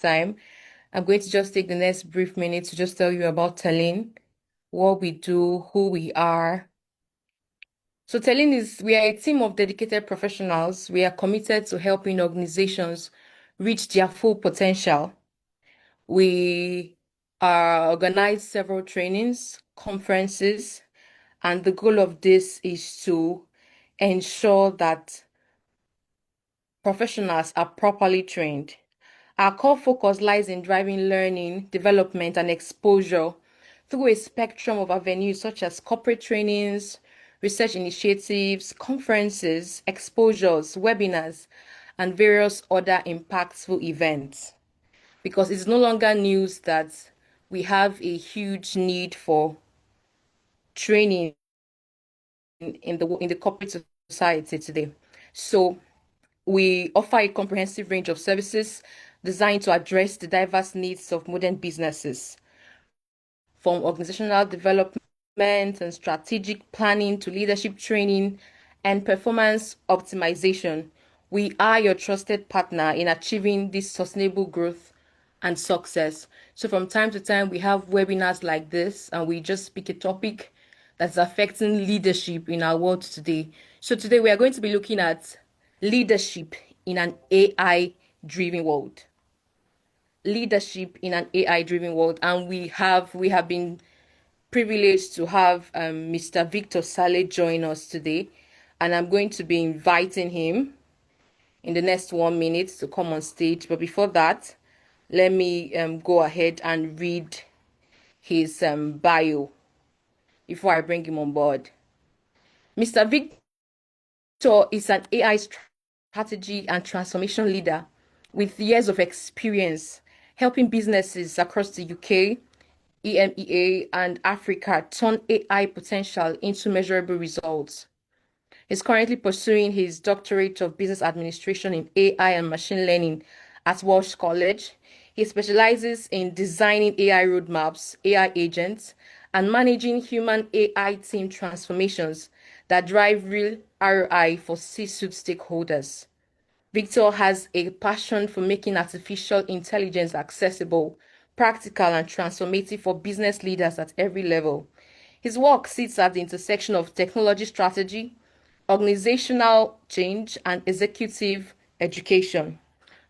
time. I'm going to just take the next brief minute to just tell you about Terlyn, what we do, who we are. So Terlyn we are a team of dedicated professionals. We are committed to helping organizations reach their full potential. We organize several trainings, conferences, and the goal of this is to ensure that professionals are properly trained. Our core focus lies in driving learning, development, and exposure through a spectrum of avenues such as corporate trainings, research initiatives, conferences, exposures, webinars, and various other impactful events. Because it's no longer news that we have a huge need for training in the corporate society today. So we offer a comprehensive range of services designed to address the diverse needs of modern businesses, from organizational development and strategic planning to leadership training and performance optimization. We are your trusted partner in achieving this sustainable growth and success. So, from time to time, we have webinars like this, and we just pick a topic that's affecting leadership in our world today. So, today we are going to be looking at leadership in an AI driven world. Leadership in an AI driven world, and we have been privileged to have Mr. Victor Saleh join us today, and I'm going to be inviting him in the next 1 minute to come on stage. But before that, let me go ahead and read his bio before I bring him on board. Mr. Victor is an AI strategy and transformation leader with years of experience helping businesses across the UK, EMEA, and Africa turn AI potential into measurable results. He's currently pursuing his doctorate of business administration in AI and machine learning at Walsh College. He specializes in designing AI roadmaps, AI agents, and managing human AI team transformations that drive real ROI for C-suite stakeholders. Victor has a passion for making artificial intelligence accessible, practical, and transformative for business leaders at every level. His work sits at the intersection of technology strategy, organizational change, and executive education.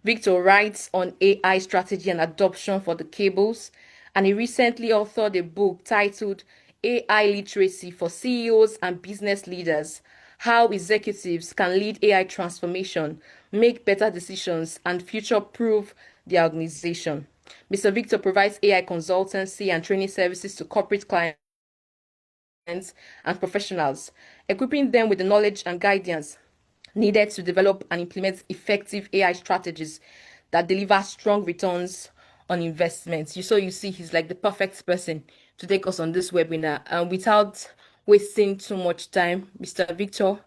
Victor writes on AI strategy and adoption for the cables, and he recently authored a book titled AI Literacy for CEOs and Business Leaders: How Executives Can Lead AI Transformation, Make Better Decisions, and Future-proof their organization. Mr. Victor provides AI consultancy and training services to corporate clients and professionals, equipping them with the knowledge and guidance needed to develop and implement effective AI strategies that deliver strong returns on investments. You see, he's like the perfect person to take us on this webinar. And without wasting too much time, Mr. Victor,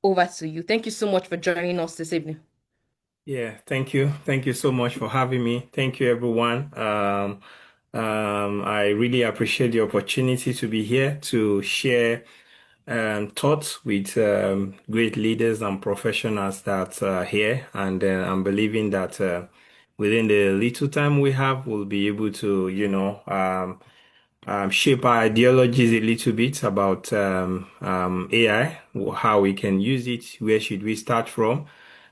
over to you. Thank you so much for joining us this evening. Yeah, thank you. Thank you so much for having me. Thank you, everyone. I really appreciate the opportunity to be here to share thoughts with great leaders and professionals that are here. And I'm believing that within the little time we have, we'll be able to, shape our ideologies a little bit about AI, how we can use it, where should we start from.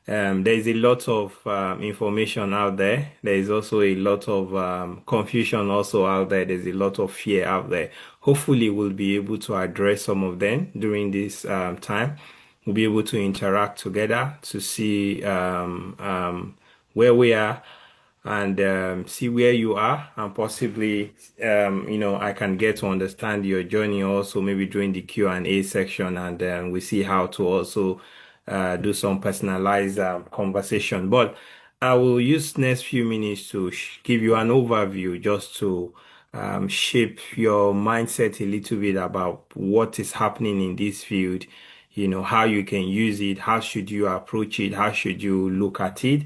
There is a lot of information out there. There is also a lot of confusion also out there. There's a lot of fear out there. Hopefully, we'll be able to address some of them during this time. We'll be able to interact together to see where we are and see where you are, and possibly I can get to understand your journey also maybe during the Q&A section, and we see how to also do some personalized conversation. But I will use next few minutes to give you an overview, just to shape your mindset a little bit about what is happening in this field, how you can use it, how should you approach it, how should you look at it.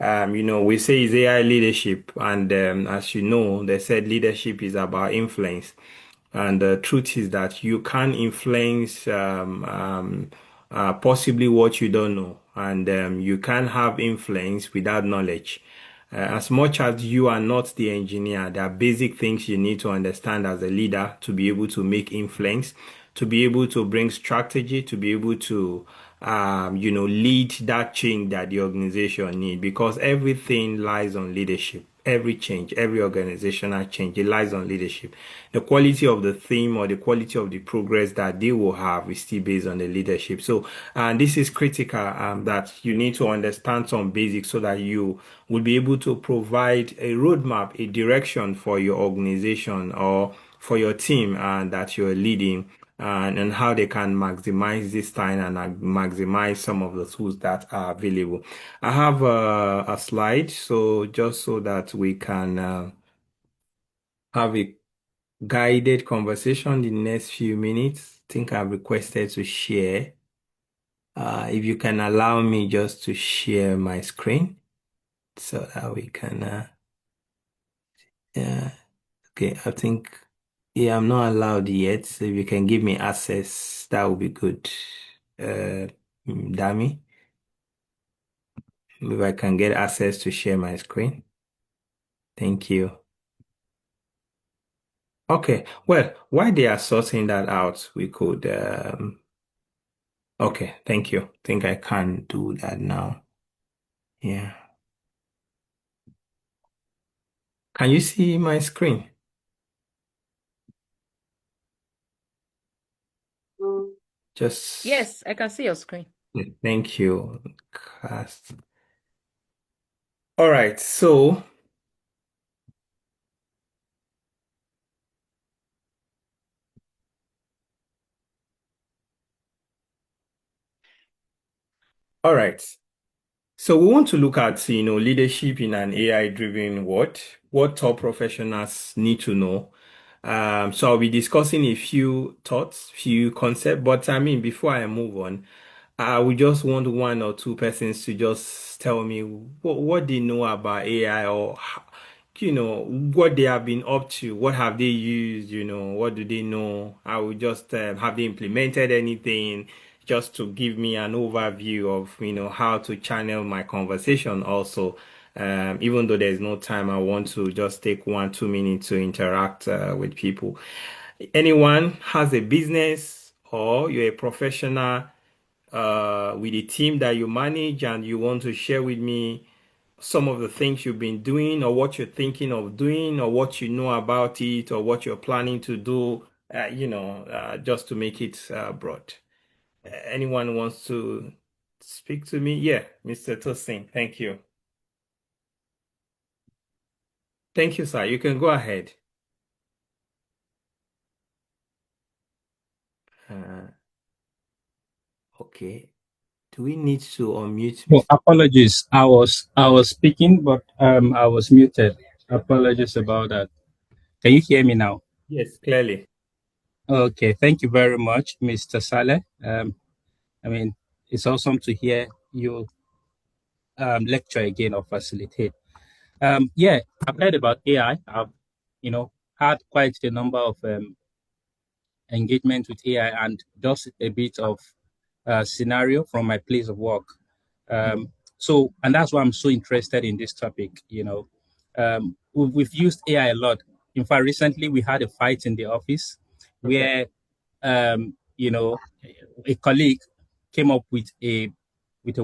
We say it's AI leadership, and as you know, they said leadership is about influence. And the truth is that you can influence possibly what you don't know, and you can have influence without knowledge. As much as you are not the engineer, there are basic things you need to understand as a leader to be able to make influence, to be able to bring strategy, to be able to, lead that change that the organization need. Because everything lies on leadership. Every change, every organizational change, it lies on leadership. The quality of the theme or the quality of the progress that they will have is still based on the leadership. So, and this is critical, that you need to understand some basics so that you will be able to provide a roadmap, a direction for your organization or for your team that you're leading, and how they can maximize this time and maximize some of the tools that are available. I have a slide, so just so that we can have a guided conversation the next few minutes. I think I've requested to share. If you can allow me just to share my screen so that we can, yeah, okay, I think, yeah, I'm not allowed yet. So if you can give me access, that would be good. Uh, Dami, if I can get access to share my screen. Thank you. Okay, well, while they are sorting that out, we could, okay, thank you. Think I can do that now. Yeah. Can you see my screen? Just, Yes, I can see your screen. thank you. Cast. All right, so, all right. So we want to look at, leadership in an AI-driven world, what top professionals need to know. So I'll be discussing a few thoughts, few concepts, but I mean, before I move on, I would just want one or two persons to just tell me what they know about AI or, what they have been up to, what have they used, what do they know? I would just have they implemented anything just to give me an overview of, how to channel my conversation also. Even though there's no time, I want to just take 1, 2 minutes to interact with people. Anyone has a business or you're a professional with a team that you manage and you want to share with me some of the things you've been doing or what you're thinking of doing or what you know about it or what you're planning to do, just to make it broad. Anyone wants to speak to me? Yeah, Mr. Tosin, thank you. Thank you, sir. You can go ahead. Uh, okay. Do we need to unmute Oh, Mr. apologies. I was speaking, but I was muted. Apologies about that. Can you hear me now? Yes, clearly. Okay, thank you very much, Mr. Saleh. I mean, it's awesome to hear you lecture again or facilitate. Yeah, I've heard about AI. I've, had quite a number of engagement with AI and just a bit of scenario from my place of work. Hmm. And that's why I'm so interested in this topic. We've used AI a lot. In fact, recently we had a fight in the office Okay. where, um, you know, a colleague came up with a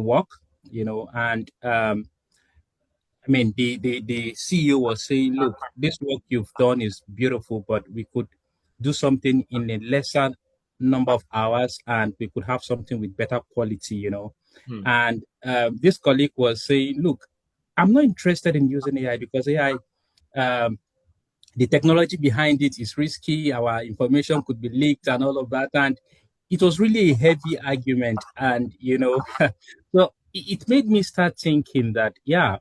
work, and I mean, the CEO was saying, look, this work you've done is beautiful, but we could do something in a lesser number of hours and we could. Have something with better quality. Hmm. And this colleague was saying, look, I'm not interested in using AI because AI, um, the technology behind it is risky. Our information could be leaked and all of that. And it was really a heavy argument. And, so it made me start thinking that, yeah,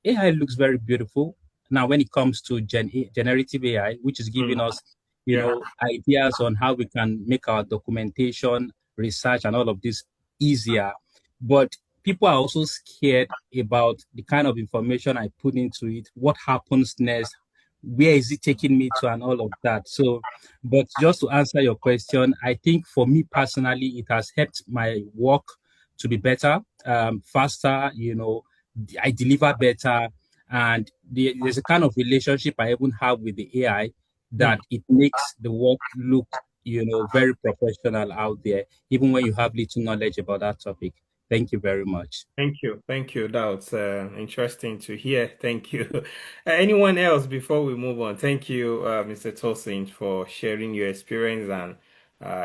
AI looks very beautiful. Now, when it comes to generative AI, which is Hmm. giving us, Yeah. ideas on how we can make our documentation, research, and all of this easier. But people are also scared about the kind of information I put into it, what happens next, where is it taking me to, and all of that. So, but just to answer your question, I think for me personally, it has helped my work to be better, faster, I deliver better. And there's a kind of relationship I even have with the AI Hmm. that it makes the work look, very professional out there, even when you have little knowledge about that topic. Thank you very much. Thank you. Thank you. That was interesting to hear. Thank you. Anyone else before we move on? Thank you, Mr. Tosin, for sharing your experience and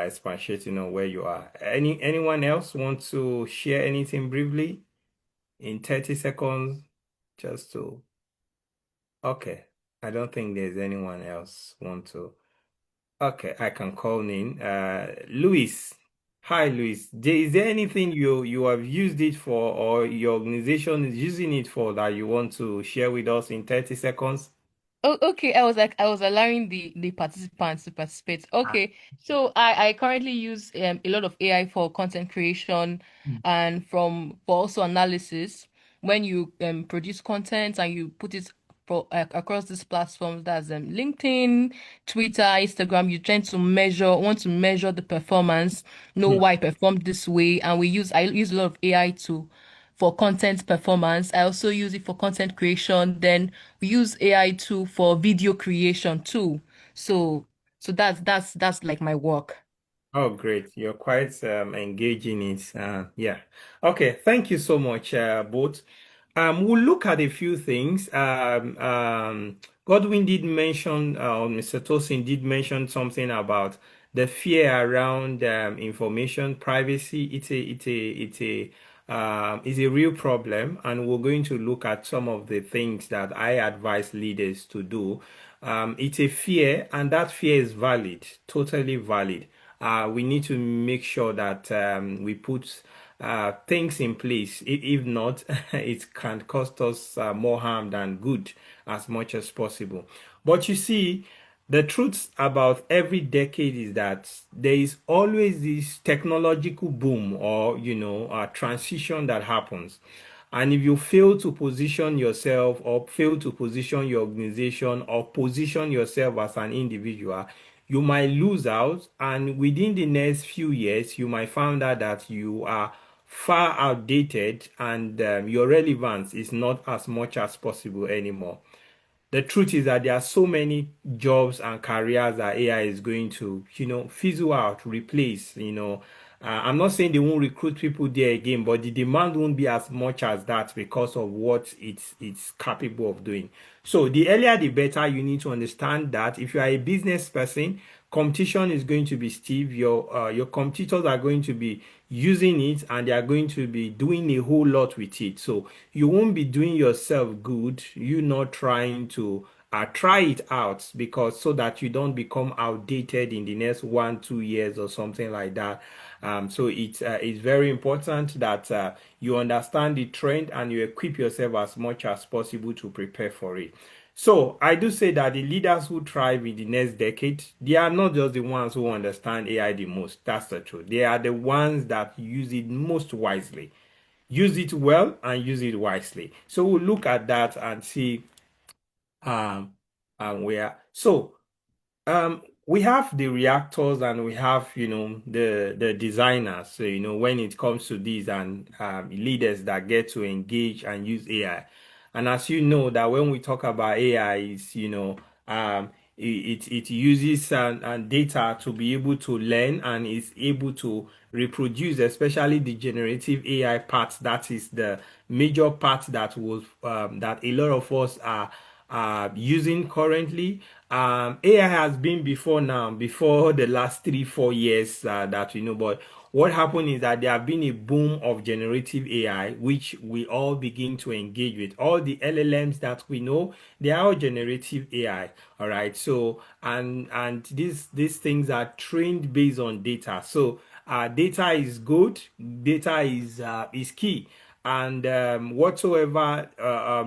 expatiating on where you are. Anyone else want to share anything briefly in 30 seconds? Just to, okay. I don't think there's anyone else want to. Okay, I can call in. Luis. Hi, Luis. Is there anything you have used it for or your organization is using it for that you want to share with us in 30 seconds? Oh, okay. I was allowing the participants to participate. Okay. So I currently use a lot of AI for content creation and for also analysis. When you produce content and you put it across these platforms, that's LinkedIn, Twitter, Instagram, you tend to want to measure the performance, know Hmm. why I performed this way, and I use a lot of AI to for content performance. I also use it for content creation. Then we use AI too for video creation too. So that's like my work. Oh, great. You're quite engaging it. Yeah. Okay. Thank you so much, both. We'll look at a few things. Godwin did mention, or Mr. Tosin did mention something about the fear around information privacy. It's a real problem, and we're going to look at some of the things that I advise leaders to do. It's a fear, and that fear is valid, totally valid. We need to make sure that we put things in place. If not, it can cost us more harm than good as much as possible. But you see, the truth about every decade is that there is always this technological boom or, a transition that happens. And if you fail to position yourself or fail to position your organization or position yourself as an individual, you might lose out. And within the next few years, you might find out that you are far outdated and your relevance is not as much as possible anymore. The truth is that there are so many jobs and careers that AI is going to, fizzle out, replace, I'm not saying they won't recruit people there again, but the demand won't be as much as that because of what it's capable of doing. So the earlier the better. You need to understand that if you are a business person, competition is going to be stiff. Your competitors are going to be using it and they are going to be doing a whole lot with it. So you won't be doing yourself good. You not trying to try it out because so that you don't become outdated in the next 1 2 years or something like that. So it's very important that you understand the trend and you equip yourself as much as possible to prepare for it. So I do say that the leaders who thrive in the next decade, they are not just the ones who understand AI the most. That's the truth. They are the ones that use it most wisely. Use it well and use it wisely. So we'll look at that and see um where. So we have the reactors and we have, the designers. So, when it comes to these and leaders that get to engage and use AI. And as you know, that when we talk about AI, is it uses and data to be able to learn and is able to reproduce, especially the generative AI part. That is the major part that a lot of us are using currently. AI has been before now, before the last 3 4 years that we know, but what happened is that there have been a boom of generative AI, which we all begin to engage with. All the LLMs that we know, they are all generative AI. All right. So and these things are trained based on data. So data is good. Data is key. And whatsoever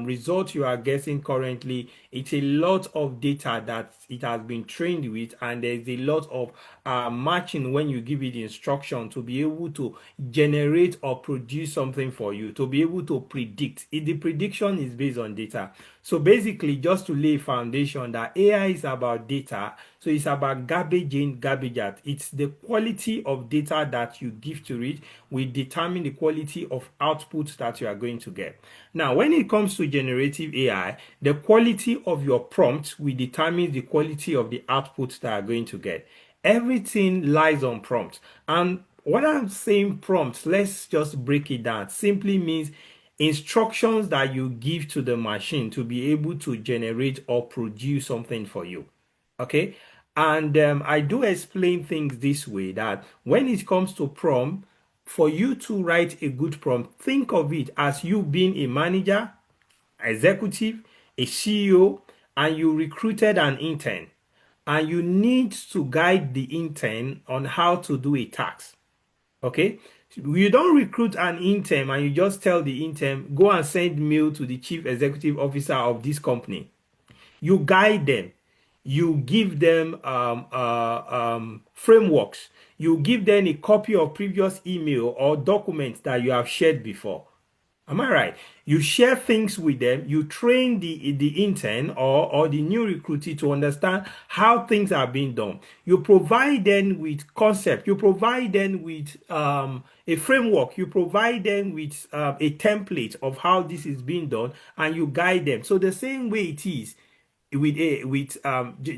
result you are getting currently, it's a lot of data that it has been trained with, and there's a lot of matching when you give it instruction to be able to generate or produce something for you, to be able to predict. The prediction is based on data. So basically, just to lay foundation that AI is about data, so it's about garbage in, garbage out. It's the quality of data that you give to it will determine the quality of output that you are going to get. Now, when it comes to generative AI, the quality of your prompt will determine the quality of the output that you are going to get. Everything lies on prompt. And what I'm saying prompt, let's just break it down. Simply means instructions that you give to the machine to be able to generate or produce something for you. Okay. And I do explain things this way that when it comes to prompt, for you to write a good prompt, think of it as you being a manager, executive, a CEO, and you recruited an intern, and you need to guide the intern on how to do a task. Okay? You don't recruit an intern and you just tell the intern, go and send mail to the chief executive officer of this company. You guide them. You give them frameworks. You give them a copy of previous email or documents that you have shared before. Am I right? You share things with them. You train the intern or the new recruitee to understand how things are being done. You provide them with concept. You provide them with a framework. You provide them with a template of how this is being done, and you guide them. So the same way it is with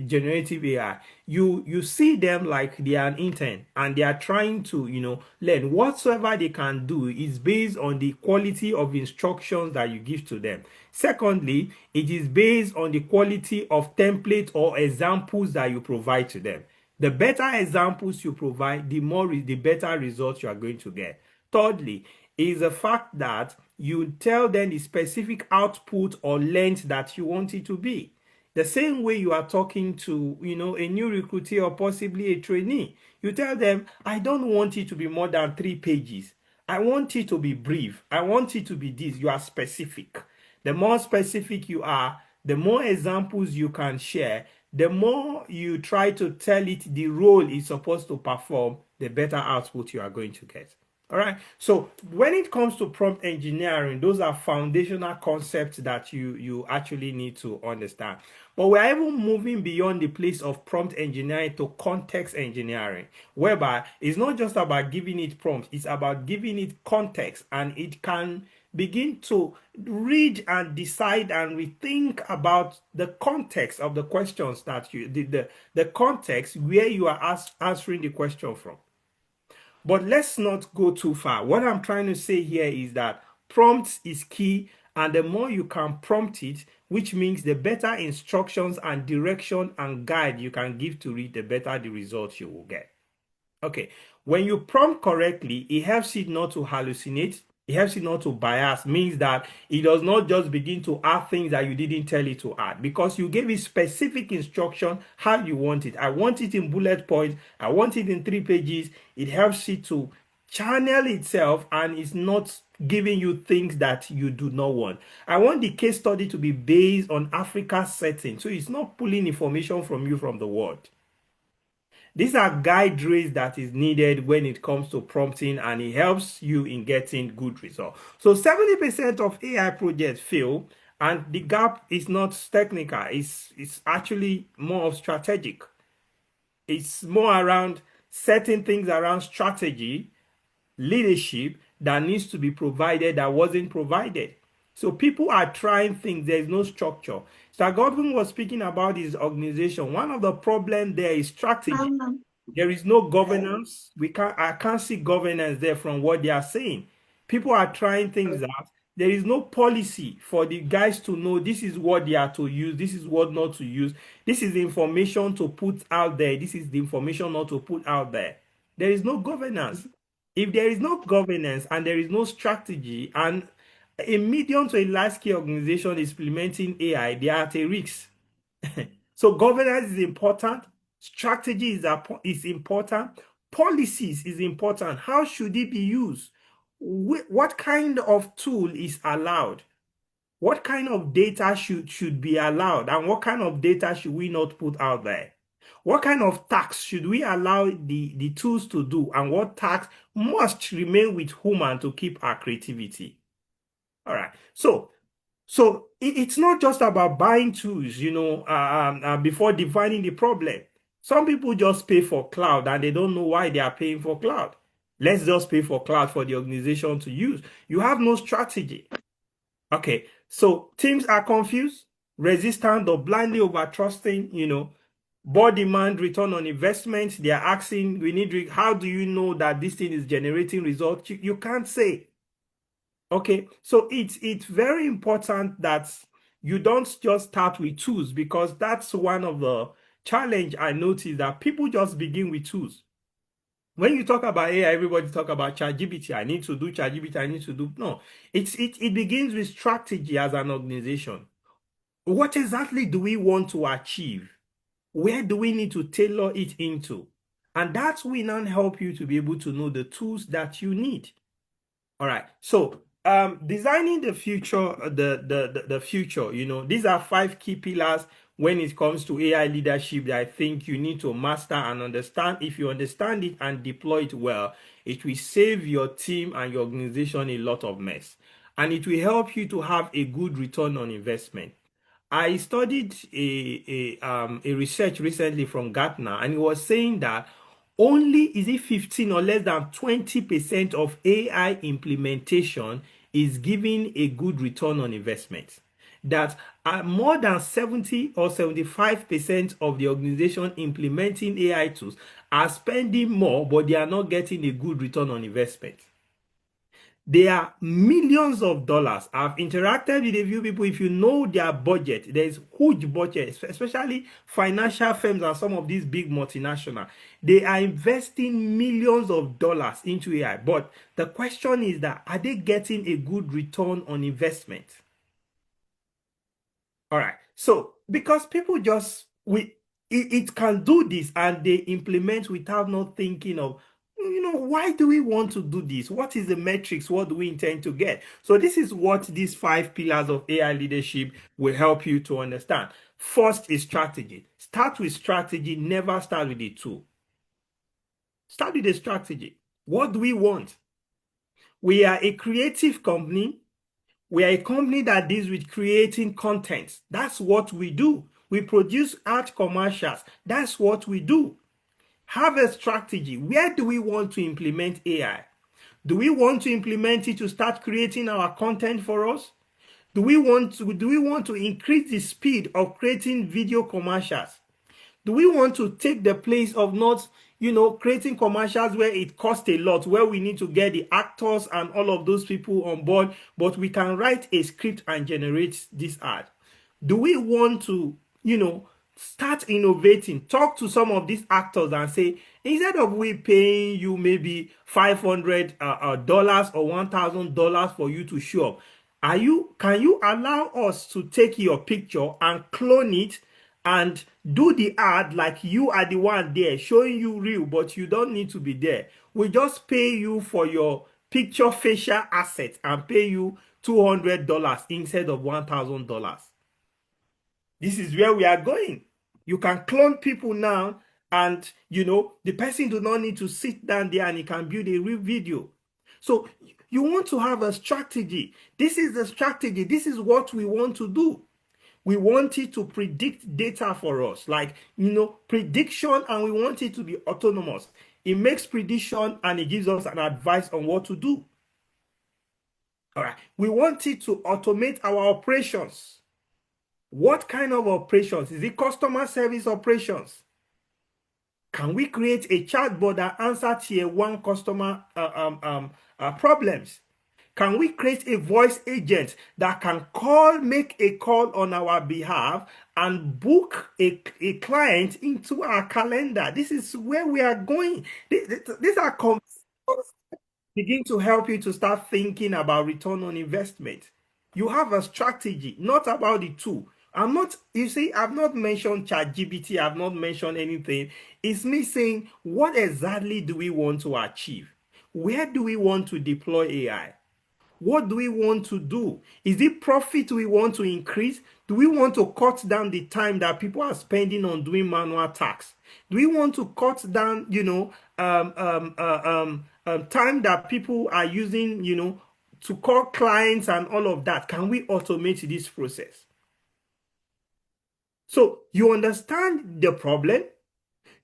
generative AI, you see them like they are an intern and they are trying to learn. Whatsoever they can do is based on the quality of instructions that you give to them. Secondly, it is based on the quality of template or examples that you provide to them. The better examples you provide, the better results you are going to get. Thirdly, is the fact that you tell them the specific output or length that you want it to be. The same way you are talking to, a new recruitee or possibly a trainee, you tell them, I don't want it to be more than 3 pages. I want it to be brief. I want it to be this. You are specific. The more specific you are, the more examples you can share, the more you try to tell it the role it's supposed to perform, the better output you are going to get. All right. So when it comes to prompt engineering, those are foundational concepts that you actually need to understand. But we're even moving beyond the place of prompt engineering to context engineering, whereby it's not just about giving it prompts, it's about giving it context, and it can begin to read and decide and rethink about the context of the questions that the context where you are answering the question from. But let's not go too far. What I'm trying to say here is that prompt is key, and the more you can prompt it, which means the better instructions and direction and guide you can give to it, the better the results you will get. Okay, when you prompt correctly, it helps it not to hallucinate. It helps it not to bias, means that it does not just begin to add things that you didn't tell it to add because you gave it specific instruction how you want it. I want it in bullet points. I want it in 3 pages. It helps it to channel itself and is not giving you things that you do not want. I want the case study to be based on Africa's setting. So it's not pulling information from you from the world. These are guide rails that is needed when it comes to prompting, and it helps you in getting good results. So 70% of AI projects fail, and the gap is not technical. It's actually more of strategic. It's more around certain things around strategy, leadership that needs to be provided that wasn't provided. So people are trying things, there is no structure. Sir Godwin was speaking about his organization. One of the problems there is strategy. There is no governance. I can't see governance there from what they are saying. People are trying things out. There is no policy for the guys to know this is what they are to use, this is what not to use. This is the information to put out there. This is the information not to put out there. There is no governance. If there is no governance and there is no strategy, and a medium to a large scale organization is implementing AI, they are at a risk. So governance is important, strategy is important, policies is important. How should it be used? What kind of tool is allowed? What kind of data should be allowed, and what kind of data should we not put out there? What kind of tasks should we allow the tools to do, and what tasks must remain with human to keep our creativity? All right. So So it's not just about buying tools, before defining the problem. Some people just pay for cloud and they don't know why they are paying for cloud. Let's just pay for cloud for the organization to use. You have no strategy. Okay, so teams are confused, resistant, or blindly over trusting, board demand return on investment. They are asking, how do you know that this thing is generating results? You can't say. Okay, so it's very important that you don't just start with tools, because that's one of the challenge I noticed, that people just begin with tools. When you talk about AI, everybody talk about ChatGPT. I need to do ChatGPT. I need to do no. It begins with strategy as an organization. What exactly do we want to achieve? Where do we need to tailor it into? And that will now help you to be able to know the tools that you need. All right. So, designing the future, the future, these are 5 key pillars when it comes to AI leadership that I think you need to master and understand. If you understand it and deploy it well, it will save your team and your organization a lot of mess. And it will help you to have a good return on investment. I studied a research recently from Gartner, and it was saying that only is it 15 or less than 20% of AI implementation is giving a good return on investment. That more than 70 or 75% of the organization implementing AI tools are spending more, but they are not getting a good return on investment. They are millions of dollars. I've interacted with a few people. If you know their budget, there's huge budget, especially financial firms and some of these big multinational. They are investing millions of dollars into AI. But the question is that, are they getting a good return on investment? All right. So because people just it can do this and they implement without not thinking of, why do we want to do this? What is the metrics? What do we intend to get? So this is what these 5 pillars of AI leadership will help you to understand. First is strategy. Start with strategy, never start with a tool. Start with a strategy. What do we want? We are a creative company. We are a company that deals with creating content. That's what we do. We produce art commercials. That's what we do. Have a strategy. Where do we want to implement AI? Do we want to implement it to start creating our content for us? Do we want to increase the speed of creating video commercials? Do we want to take the place of not, creating commercials where it costs a lot, where we need to get the actors and all of those people on board, but we can write a script and generate this ad? Do we want to, start innovating? Talk to some of these actors and say, instead of we paying you maybe $500 or $1,000 for you to show up, can you allow us to take your picture and clone it and do the ad like you are the one there showing you real, but you don't need to be there? We just pay you for your picture facial asset and pay you $200 instead of $1,000. This is where we are going. You can clone people now, and the person do not need to sit down there and he can build a real video. So you want to have a strategy. This is the strategy. This is what we want to do. We want it to predict data for us, like, prediction, and we want it to be autonomous. It makes prediction and it gives us an advice on what to do. All right. We want it to automate our operations. What kind of operations? Is it customer service operations? Can we create a chatbot that answers tier 1 customer problems? Can we create a voice agent that can make a call on our behalf and book a client into our calendar? This is where we are going. These are begin to help you to start thinking about return on investment. You have a strategy, not about the tool. I've not mentioned ChatGPT, I've not mentioned anything. It's me saying, what exactly do we want to achieve? Where do we want to deploy AI? What do we want to do? Is it profit we want to increase? Do we want to cut down the time that people are spending on doing manual tasks? Do we want to cut down, time that people are using, to call clients and all of that, can we automate this process? So you understand the problem,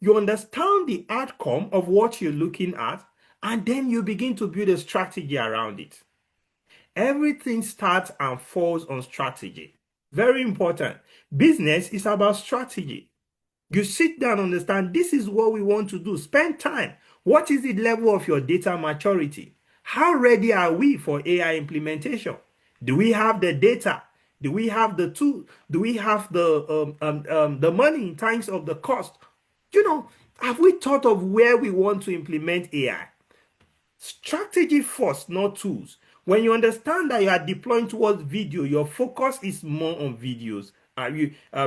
you understand the outcome of what you're looking at, and then you begin to build a strategy around it. Everything starts and falls on strategy. Very important. Business is about strategy. You sit down, understand this is what we want to do. Spend time. What is the level of your data maturity? How ready are we for AI implementation? Do we have the data? Do we have the tool? Do we have the money in terms of the cost? You know, have we thought of where we want to implement AI? Strategy first, not tools. When you understand that you are deploying towards video, your focus is more on videos,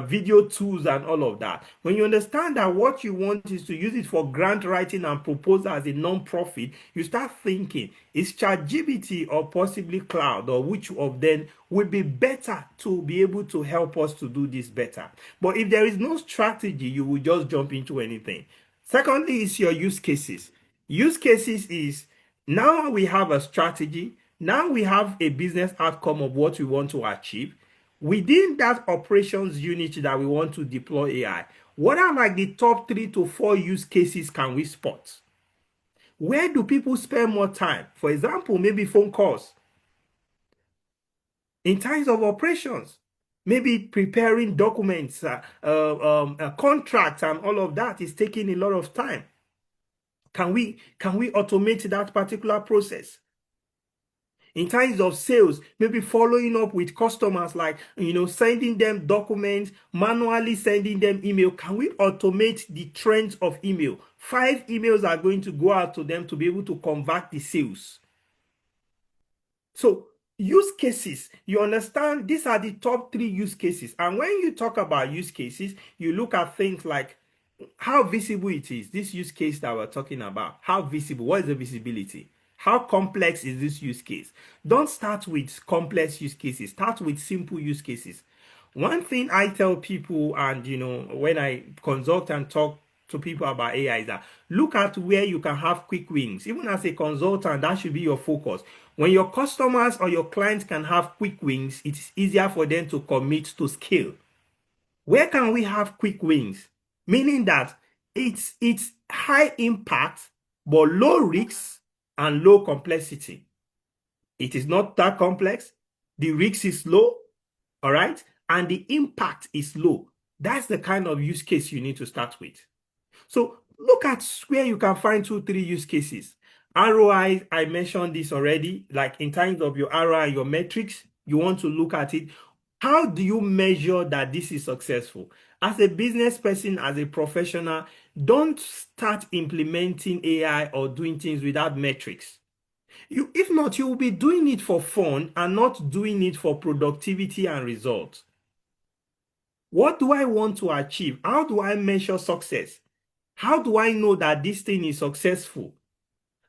video tools and all of that. When you understand that what you want is to use it for grant writing and proposal as a non-profit, you start thinking, is ChatGPT or possibly cloud, or which of them would be better to be able to help us to do this better? But if there is no strategy, you will just jump into anything. Secondly, is your use cases. Use cases is, now we have a strategy. Now we have a business outcome of what we want to achieve. Within that operations unit that we want to deploy AI, what are like the top 3 to 4 use cases can we spot? Where do people spend more time? For example, maybe phone calls. In terms of operations, maybe preparing documents, contracts, and all of that is taking a lot of time. Can we automate that particular process? In terms of sales, maybe following up with customers, like, sending them documents, manually sending them email. Can we automate the trends of email? 5 emails are going to go out to them to be able to convert the sales. So use cases, you understand, these are the top 3 use cases. And when you talk about use cases, you look at things like how visible it is. This use case that we're talking about, how visible, what is the visibility? How complex is this use case? Don't start with complex use cases. Start with simple use cases. One thing I tell people, and when I consult and talk to people about AI, is that look at where you can have quick wins. Even as a consultant, that should be your focus. When your customers or your clients can have quick wins, it's easier for them to commit to scale. Where can we have quick wins? Meaning that it's high impact but low risk and low complexity. It is not that complex. The risk is low, all right? And the impact is low. That's the kind of use case you need to start with. So look at where you can find 2, 3 use cases. ROI, I mentioned this already, like in terms of your ROI, your metrics, you want to look at it. How do you measure that this is successful? As a business person, as a professional, don't start implementing AI or doing things without metrics. If not, you will be doing it for fun and not doing it for productivity and results. What do I want to achieve? How do I measure success? How do I know that this thing is successful?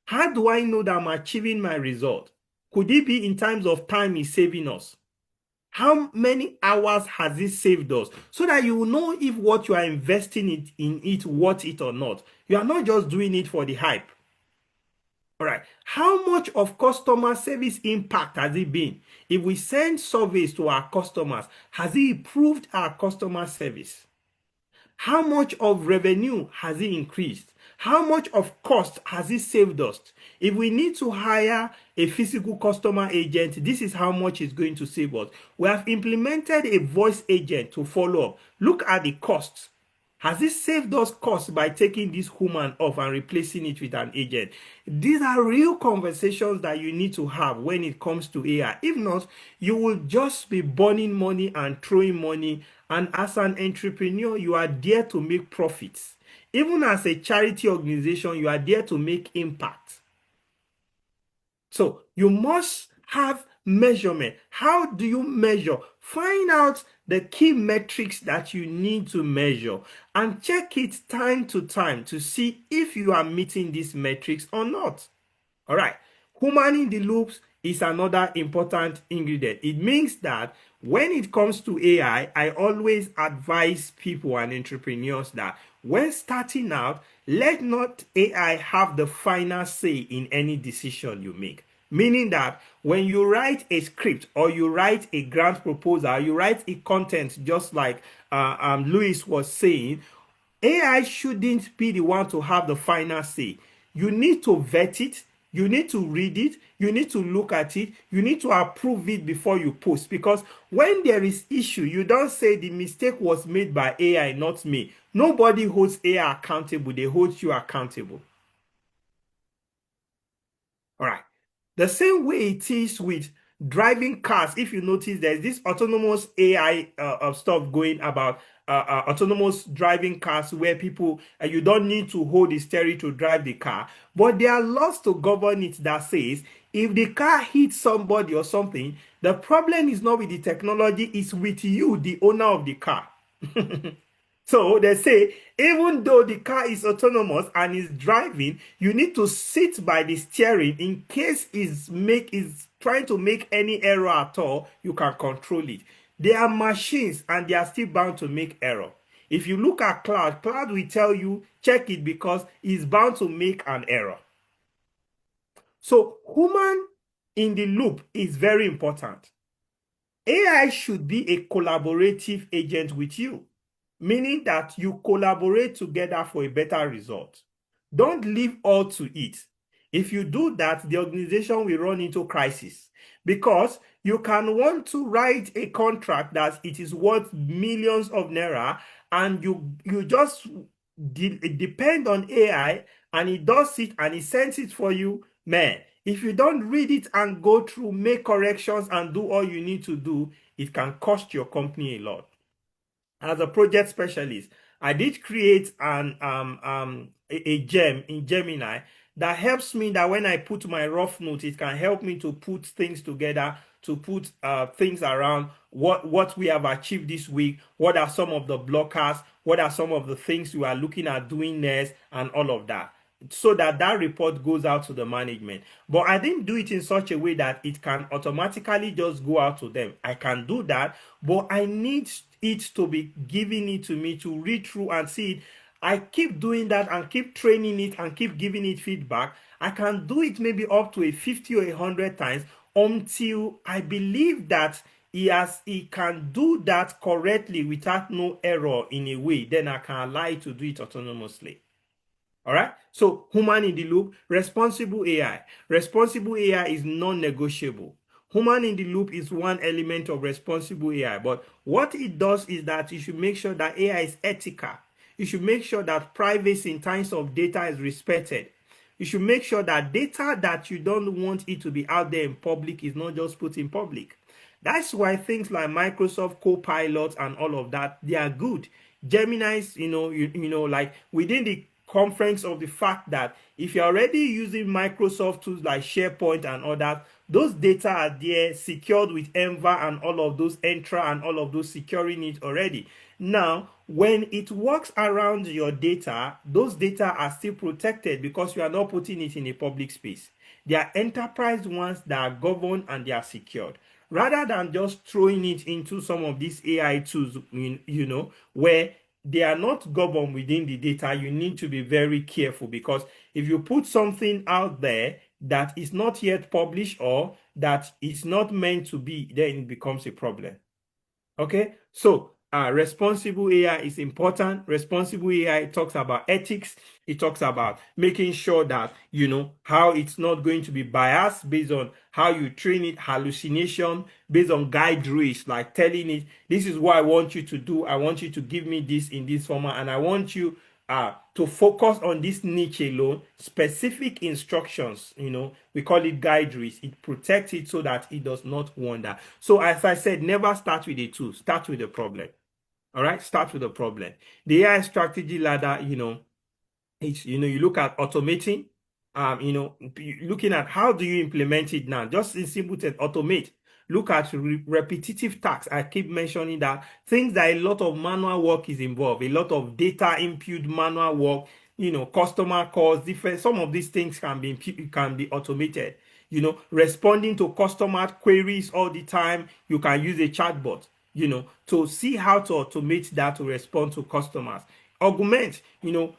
How do I know that I'm achieving my result? Could it be in terms of time it's saving us? How many hours has it saved us? So that you will know if what you are investing in it worth it or not. You are not just doing it for the hype. All right. How much of customer service impact has it been? If we send surveys to our customers, has it improved our customer service? How much of revenue has it increased? How much of cost has it saved us? If we need to hire a physical customer agent, this is how much it's going to save us. We have implemented a voice agent to follow up. Look at the costs. Has it saved us costs by taking this human off and replacing it with an agent? These are real conversations that you need to have when it comes to AI. If not, you will just be burning money and throwing money. And as an entrepreneur, you are there to make profits. Even as a charity organization, you are there to make impact. So you must have measurement. How do you measure? Find out the key metrics that you need to measure and check it time to time to see if you are meeting these metrics or not. All right. Human in the loops is another important ingredient. It means that when it comes to AI, I always advise people and entrepreneurs that when starting out, let not AI have the final say in any decision you make. Meaning that when you write a script or you write a grant proposal, you write a content, just like Louis was saying, AI shouldn't be the one to have the final say. You need to vet it, you need to read it, you need to look at it, you need to approve it before you post. Because when there is issue, you don't say the mistake was made by AI, not me. Nobody holds AI accountable, they hold you accountable. All right. The same way it is with driving cars. If you notice, there's this autonomous AI stuff going about autonomous driving cars where people, you don't need to hold the steering to drive the car. But there are laws to govern it that says if the car hits somebody or something, the problem is not with the technology, it's with you, the owner of the car. So they say, even though the car is autonomous and is driving, you need to sit by the steering in case is trying to make any error at all, you can control it. They are machines and they are still bound to make error. If you look at cloud will tell you, check it because it's bound to make an error. So human in the loop is very important. AI should be a collaborative agent with you, meaning that you collaborate together for a better result. Don't leave all to it. If you do that, the organization will run into crisis because you can want to write a contract that it is worth millions of naira and you just depend on AI and it does it and it sends it for you, man. If you don't read it and go through, make corrections and do all you need to do, it can cost your company a lot. As a project specialist, I did create a gem in Gemini that helps me that when I put my rough note, it can help me to put things together, to put things around what we have achieved this week, what are some of the blockers, what are some of the things we are looking at doing next, and all of that, so that that report goes out to the management. But I didn't do it in such a way that it can automatically just go out to them. I can do that, but I need it to be giving it to me to read through and see it. I keep doing that and keep training it and keep giving it feedback. I can do it maybe up to a 50 or 100 times until I believe that he can do that correctly without no error in a way. Then I can allow it to do it autonomously. All right. So human in the loop, responsible AI. Responsible AI is non-negotiable. Human in the loop is one element of responsible AI. But what it does is that you should make sure that AI is ethical. You should make sure that privacy in terms of data is respected. You should make sure that data that you don't want it to be out there in public is not just put in public. That's why things like Microsoft Copilot and all of that, they are good. Gemini's, like within the conference of the fact that if you're already using Microsoft tools like SharePoint and all that, those data are there secured with Enva and all of those Entra and all of those securing it already. Now, when it works around your data, those data are still protected because you are not putting it in a public space. They are enterprise ones that are governed and they are secured. Rather than just throwing it into some of these AI tools, where they are not governed within the data, you need to be very careful because if you put something out there that is not yet published or that is not meant to be, then it becomes a problem. Okay, so responsible AI is important. Responsible AI talks about ethics. It talks about making sure that you know how it's not going to be biased based on how you train it, hallucination, based on guide rails, like telling it, this is what I want you to do. I want you to give me this in this format, and I want you to focus on this niche alone, specific instructions, we call it guide rails. It protects it so that it does not wander. So as I said, never start with a tool, start with the problem. All right, start with the problem. The AI strategy ladder, it's, you look at automating, looking at how do you implement it now, just in simple terms, automate. Look at repetitive tasks. I keep mentioning that things that a lot of manual work is involved, a lot of data input, manual work, customer calls, different. Some of these things can be automated. Responding to customer queries all the time, you can use a chatbot. To see how to automate that to respond to customers. Augment,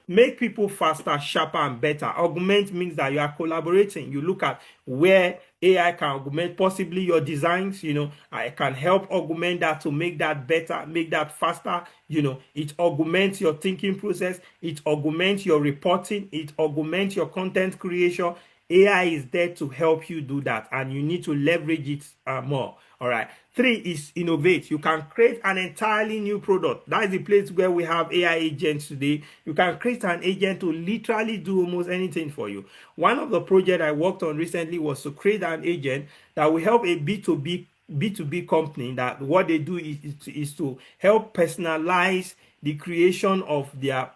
make people faster, sharper, and better. Augment means that you are collaborating. You look at where AI can augment possibly your designs, I can help augment that to make that better, make that faster. It augments your thinking process, it augments your reporting, it augments your content creation. AI is there to help you do that, and you need to leverage it more. All right. Three is innovate. You can create an entirely new product. That is the place where we have AI agents today. You can create an agent to literally do almost anything for you. One of the projects I worked on recently was to create an agent that will help a B2B company, that what they do is to help personalize the creation of their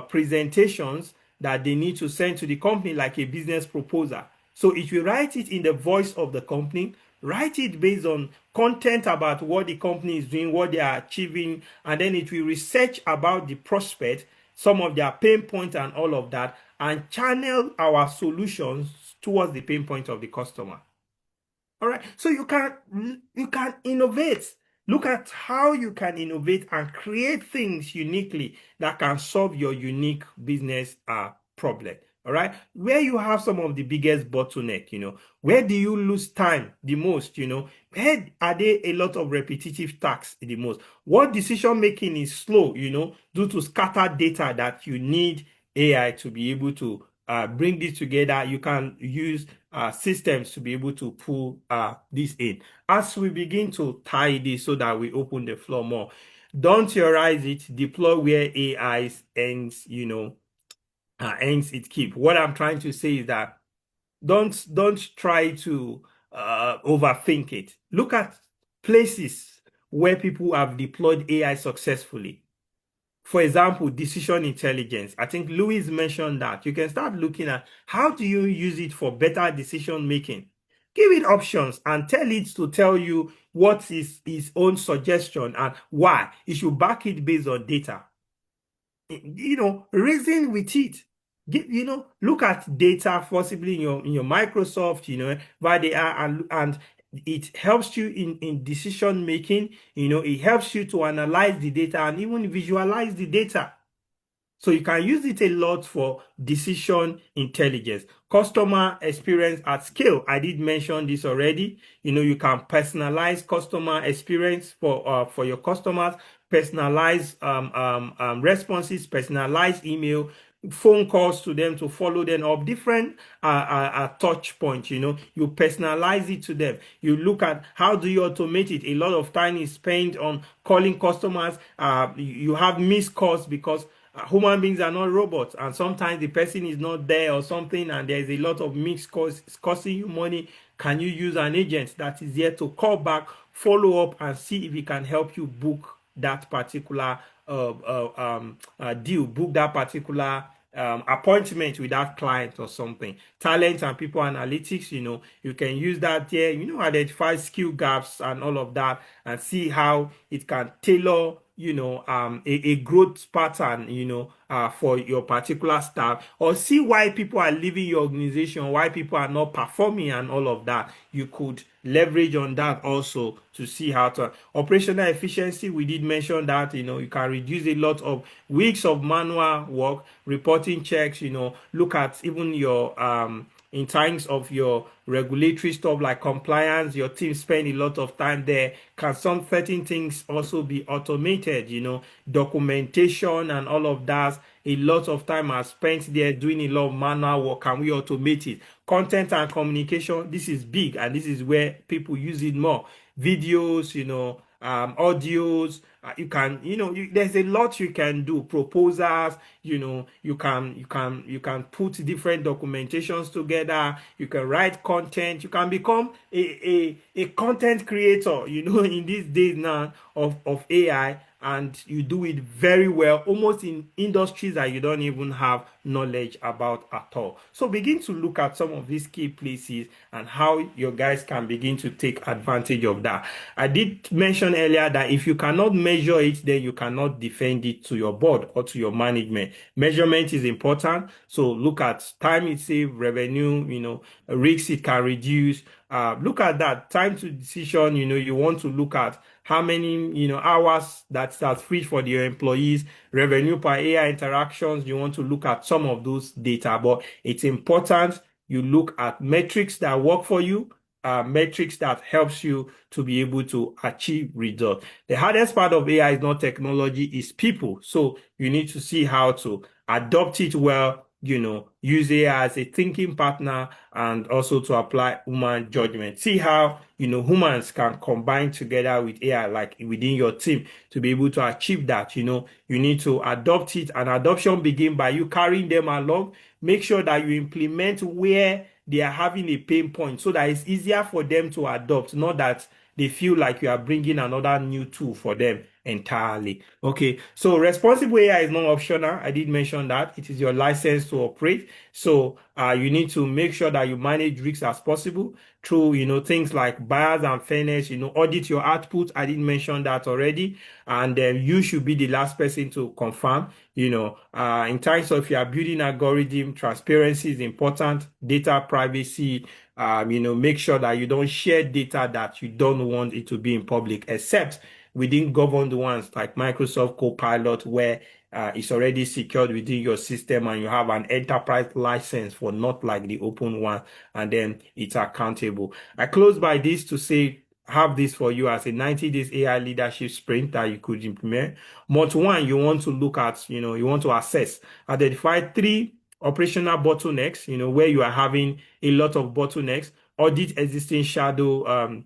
presentations that they need to send to the company, like a business proposal. So it will write it in the voice of the company, write it based on content about what the company is doing, what they are achieving, and then it will research about the prospect, some of their pain points and all of that, and channel our solutions towards the pain point of the customer. All right. So you can innovate. Look at how you can innovate and create things uniquely that can solve your unique business problem. All right. Where you have some of the biggest bottleneck, where do you lose time the most? Where are there a lot of repetitive tasks the most? What decision making is slow, due to scattered data that you need AI to be able to bring this together. You can use systems to be able to pull this in. As we begin to tie this so that we open the floor more, don't theorize it, deploy where AI ends, ends it keep. What I'm trying to say is that don't try to overthink it. Look at places where people have deployed AI successfully. For example, decision intelligence. I think Louis mentioned that. You can start looking at how do you use it for better decision making. Give it options and tell it to tell you what is its own suggestion and why. You should back it based on data. Reason with it. Look at data possibly in your Microsoft, where they are, and it helps you in decision making. It helps you to analyze the data and even visualize the data. So you can use it a lot for decision intelligence. Customer experience at scale. I did mention this already. You can personalize customer experience for your customers, personalize responses, personalize email, phone calls to them to follow them up, different touch points. You personalize it to them. You look at how do you automate it. A lot of time is spent on calling customers. You have missed calls because human beings are not robots, and sometimes the person is not there or something, and there's a lot of mixed calls costing you money. Can you use an agent that is there to call back, follow up, and see if he can help you book that particular deal, book that particular appointment with that client or something? Talent and people analytics, you can use that there, identify skill gaps and all of that, and see how it can tailor a growth pattern, for your particular staff, or see why people are leaving your organization, why people are not performing and all of that. You could leverage on that also to see how to operational efficiency. We did mention that, you can reduce a lot of weeks of manual work, reporting checks, look at even your in terms of your regulatory stuff like compliance. Your team spend a lot of time there. Can some certain things also be automated? Documentation and all of that. A lot of time are spent there doing a lot of manual work. Can we automate it? Content and communication. This is big, and this is where people use it more. Videos, audios. There's a lot you can do. Proposals. You can put different documentations together. You can write content. You can become a content creator. In these days now of AI, and you do it very well, almost in industries that you don't even have knowledge about at all. So begin to look at some of these key places and how your guys can begin to take advantage of that. I did mention earlier that if you cannot measure it, then you cannot defend it to your board or to your management. Measurement is important. So look at time it saves, revenue, risks it can reduce. Look at that time to decision. You want to look at how many hours that's free for your employees, revenue per AI interactions. You want to look at some of those data, but it's important You look at metrics that work for you, metrics that helps you to be able to achieve results. The hardest part of AI is not technology, it's people. So you need to see how to adopt it well, use AI as a thinking partner and also to apply human judgment. See how, humans can combine together with AI, like within your team to be able to achieve that. You need to adopt it, and adoption begin by you carrying them along. Make sure that you implement where they are having a pain point so that it's easier for them to adopt, not that they feel like you are bringing another new tool for them entirely. Okay, so responsible AI is not optional. I did mention that it is your license to operate. So you need to make sure that you manage risks as possible through things like bias and fairness. Audit your output. I did mention that already, and then you should be the last person to confirm. In terms of if you are building algorithm, transparency is important. Data privacy. Make sure that you don't share data that you don't want it to be in public, except within governed ones like Microsoft Copilot, where it's already secured within your system and you have an enterprise license for not like the open one, and then it's accountable. I close by this to say, have this for you as a 90 days AI leadership sprint that you could implement. Month one, you want to look at, you want to assess, identify 3 operational bottlenecks, where you are having a lot of bottlenecks, audit existing shadow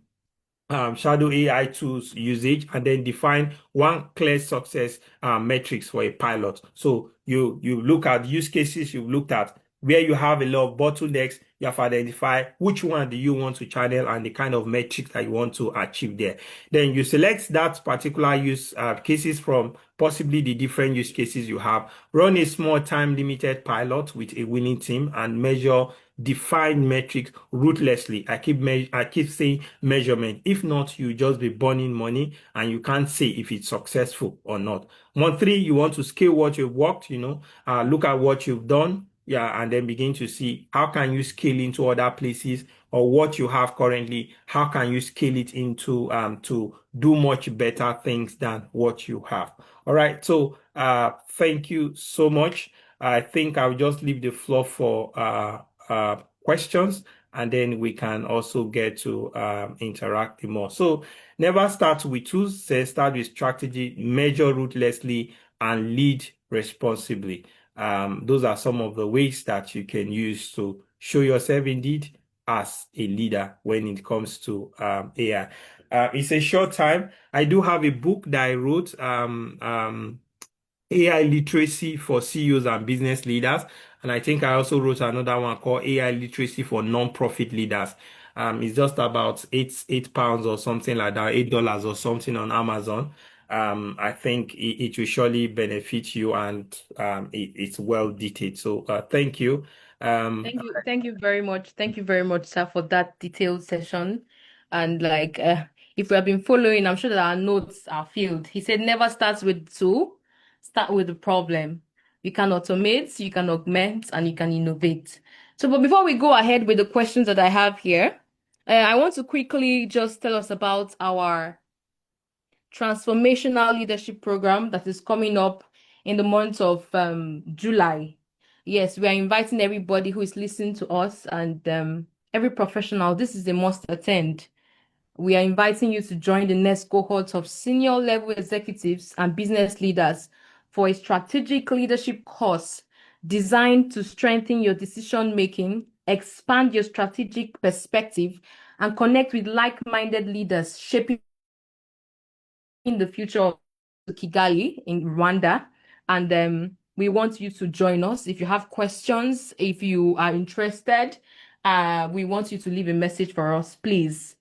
AI tools usage, and then define one clear success metrics for a pilot. So you look at use cases, you've looked at where you have a lot of bottlenecks, you have identified which one do you want to channel and the kind of metrics that you want to achieve there. Then you select that particular use cases from possibly the different use cases you have, run a small time limited pilot with a winning team and measure define metrics ruthlessly. I keep saying measurement. If not, you just be burning money and you can't say if it's successful or not. Month 3, you want to scale what you've worked, look at what you've done. Yeah, and then begin to see how can you scale into other places, or what you have currently, how can you scale it into to do much better things than what you have. All right. So thank you so much. I think I'll just leave the floor for questions, and then we can also get to interact more. So never start with tools, say start with strategy, measure ruthlessly, and lead responsibly. Those are some of the ways that you can use to show yourself indeed as a leader when it comes to AI. It's a short time. I do have a book that I wrote, AI literacy for CEOs and business leaders. And I think I also wrote another one called AI literacy for non-profit leaders. It's just about eight pounds or something like that, $8 or something on Amazon. I think it will surely benefit you, and it's well detailed. So thank you. Um, Thank you very much. Thank you very much, sir, for that detailed session. And like, if we have been following, I'm sure that our notes are filled. He said, never starts with two, start with the problem. You can automate, you can augment, and you can innovate. So, but before we go ahead with the questions that I have here, I want to quickly just tell us about our transformational leadership program that is coming up in the month of July. Yes, we are inviting everybody who is listening to us, and every professional. This is a must attend. We are inviting you to join the next cohort of senior level executives and business leaders for a strategic leadership course designed to strengthen your decision making, expand your strategic perspective, and connect with like-minded leaders shaping the future of Kigali in Rwanda. And we want you to join us. If you have questions, if you are interested, we want you to leave a message for us, please.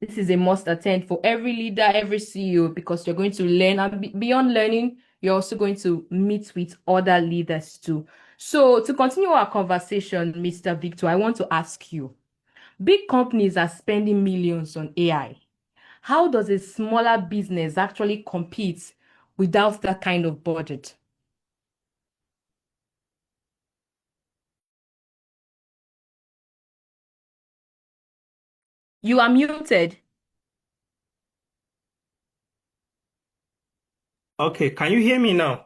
This is a must attend for every leader, every CEO, because you're going to learn, and beyond learning, you're also going to meet with other leaders too. So to continue our conversation, Mr. Victor, I want to ask you, big companies are spending millions on AI. How does a smaller business actually compete without that kind of budget? You are muted. okay, can you hear me now?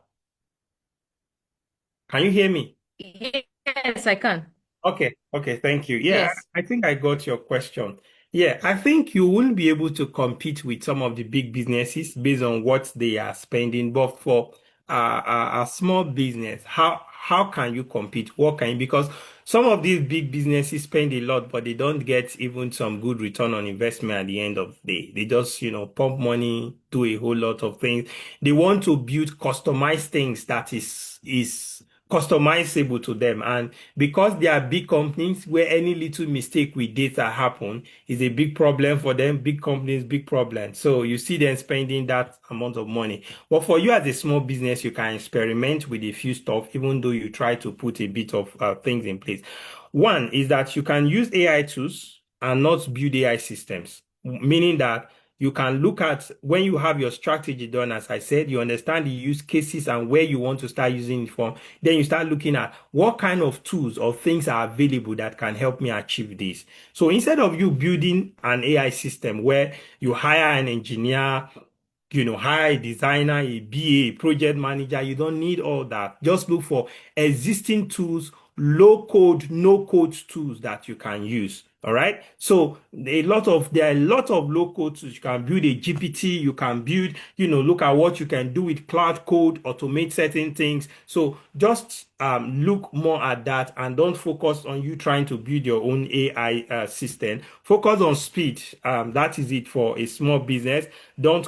Can you hear me? Yes, I can. Okay, thank you. Yeah, Yes. I think I got your question. Yeah, I think you won't be able to compete with some of the big businesses based on what they are spending. But for a small business, how can you compete? What can you? Because some of these big businesses spend a lot, but they don't get even some good return on investment at the end of the day. They just, pump money, do a whole lot of things. They want to build customized things that is customizable to them. And because they are big companies where any little mistake with data happen is a big problem for them. Big companies, big problem. So you see them spending that amount of money. But for you as a small business, you can experiment with a few stuff, even though you try to put a bit of things in place. One is that you can use AI tools and not build AI systems, meaning that you can look at when you have your strategy done, as I said, you understand the use cases and where you want to start using it from. Then you start looking at what kind of tools or things are available that can help me achieve this. So instead of you building an AI system where you hire an engineer, hire a designer, a BA, project manager. You don't need all that. Just look for existing tools, low code, no code tools that you can use. All right. So there are a lot of low code tools. You can build a GPT, you can build, look at what you can do with cloud code, automate certain things. So just look more at that and don't focus on you trying to build your own AI system. Focus on speed. That is it for a small business. Don't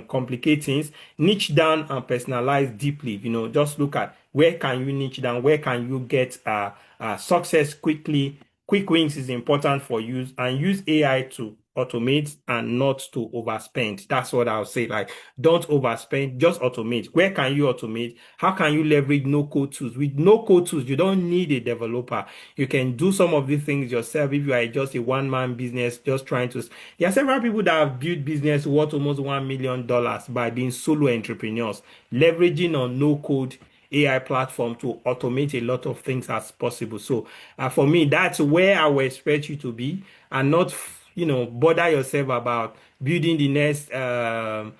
complicate things. Niche down and personalize deeply. Just look at where can you niche down, where can you get success quickly. Quick wins is important for you, and use AI to automate and not to overspend. That's what I'll say. Like, don't overspend, just automate. Where can you automate? How can you leverage no code tools? With no code tools, you don't need a developer. You can do some of these things yourself if you are just a one-man business, just trying to. There are several people that have built business worth almost $1 million by being solo entrepreneurs, leveraging on no code AI platform to automate a lot of things as possible. So for me, that's where I would expect you to be, and not, bother yourself about building the next AI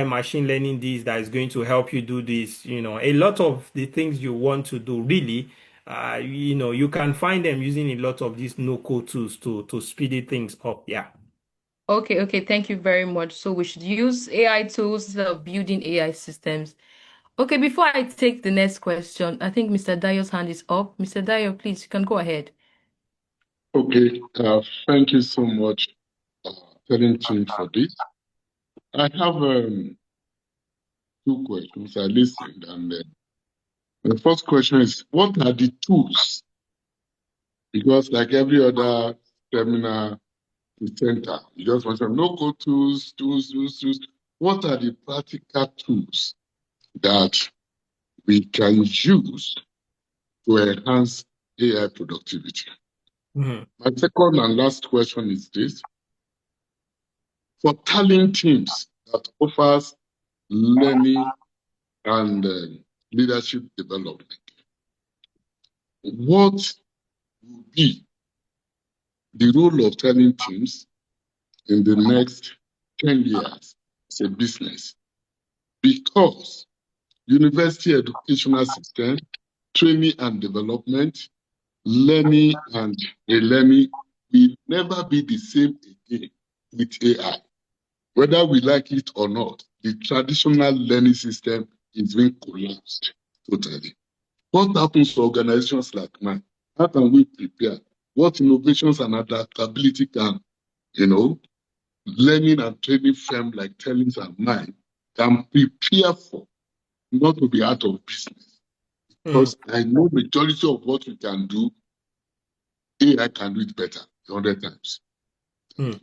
machine learning this that is going to help you do this. A lot of the things you want to do really, you can find them using a lot of these no code tools to speed things up. Yeah. Okay, okay, thank you very much. So we should use AI tools instead of building AI systems. Okay, before I take the next question, I think Mr. Dayo's hand is up. Mr. Dayo, please, you can go ahead. Okay, thank you so much, uh, Terlyn, for this. I have two questions. I listened, and the first question is, what are the tools? Because like every other seminar presenter, you just want to no code tools. What are the practical tools that we can use to enhance AI productivity? Mhm. My second and last question is this: for talent teams that offers learning and leadership development, what will be the role of talent teams in the next 10 years as a business? Because university educational system, training and development, learning and learning will never be the same again with AI. Whether we like it or not, the traditional learning system is being collapsed totally. What happens to organizations like mine? How can we prepare? What innovations and adaptability can, learning and training firm like Terlyn and mine can prepare for not to be out of business? Mm. Because I know majority of what we can do, AI can do it better 100 times. Mm.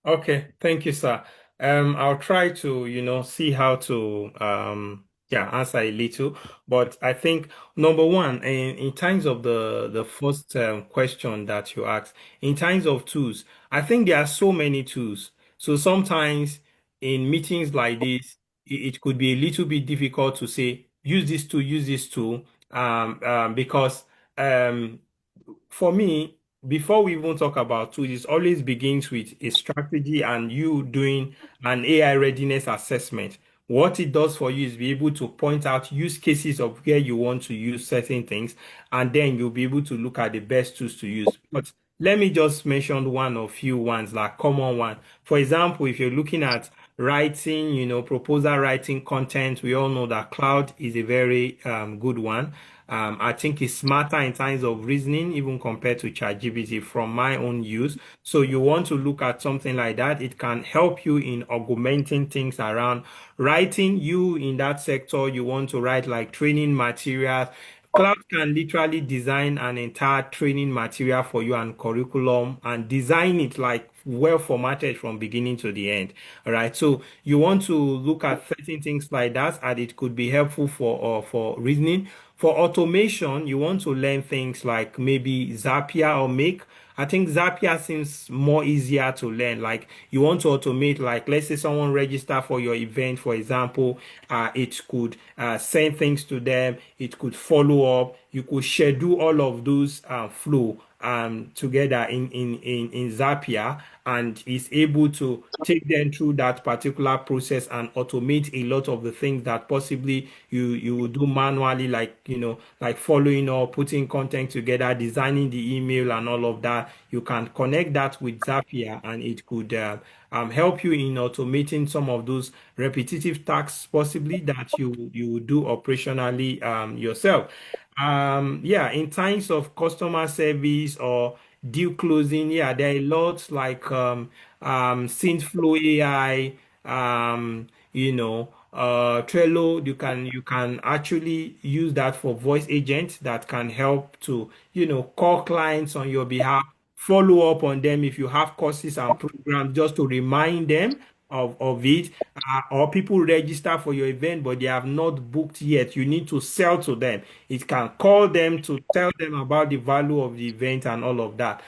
Okay, thank you, sir. I'll try to, see how to, answer a little. But I think number one, in terms of the first question that you asked, in terms of tools, I think there are so many tools. So sometimes in meetings like this, it could be a little bit difficult to say, use this tool, because um, for me, before we even talk about tools, it always begins with a strategy and you doing an AI readiness assessment. What it does for you is be able to point out use cases of where you want to use certain things, and then you'll be able to look at the best tools to use. But let me just mention one or few ones, like common one. For example, if you're looking at writing, proposal writing content, we all know that cloud is a very good one. I think it's smarter in terms of reasoning, even compared to ChatGPT from my own use. So you want to look at something like that. It can help you in augmenting things around writing. You in that sector, you want to write like training materials. Cloud can literally design an entire training material for you and curriculum and design it like well formatted from beginning to the end. All right. So you want to look at certain things like that, and it could be helpful for reasoning. For automation, you want to learn things like maybe Zapier or Make. I think Zapier seems more easier to learn. Like you want to automate, like let's say someone register for your event, for example, it could send things to them. It could follow up. You could schedule all of those flow together in Zapier, and is able to take them through that particular process and automate a lot of the things that possibly you would do manually, like like following up, putting content together, designing the email and all of that. You can connect that with Zapier, and it could help you in automating some of those repetitive tasks possibly that you would do operationally yourself. Yeah, in terms of customer service or deal closing, yeah, there are lots like Synthflow AI, Trello. You can actually use that for voice agents that can help to call clients on your behalf, follow up on them if you have courses and programs, just to remind them of it. Or people register for your event but they have not booked yet, you need to sell to them. It can call them to tell them about the value of the event and all of that.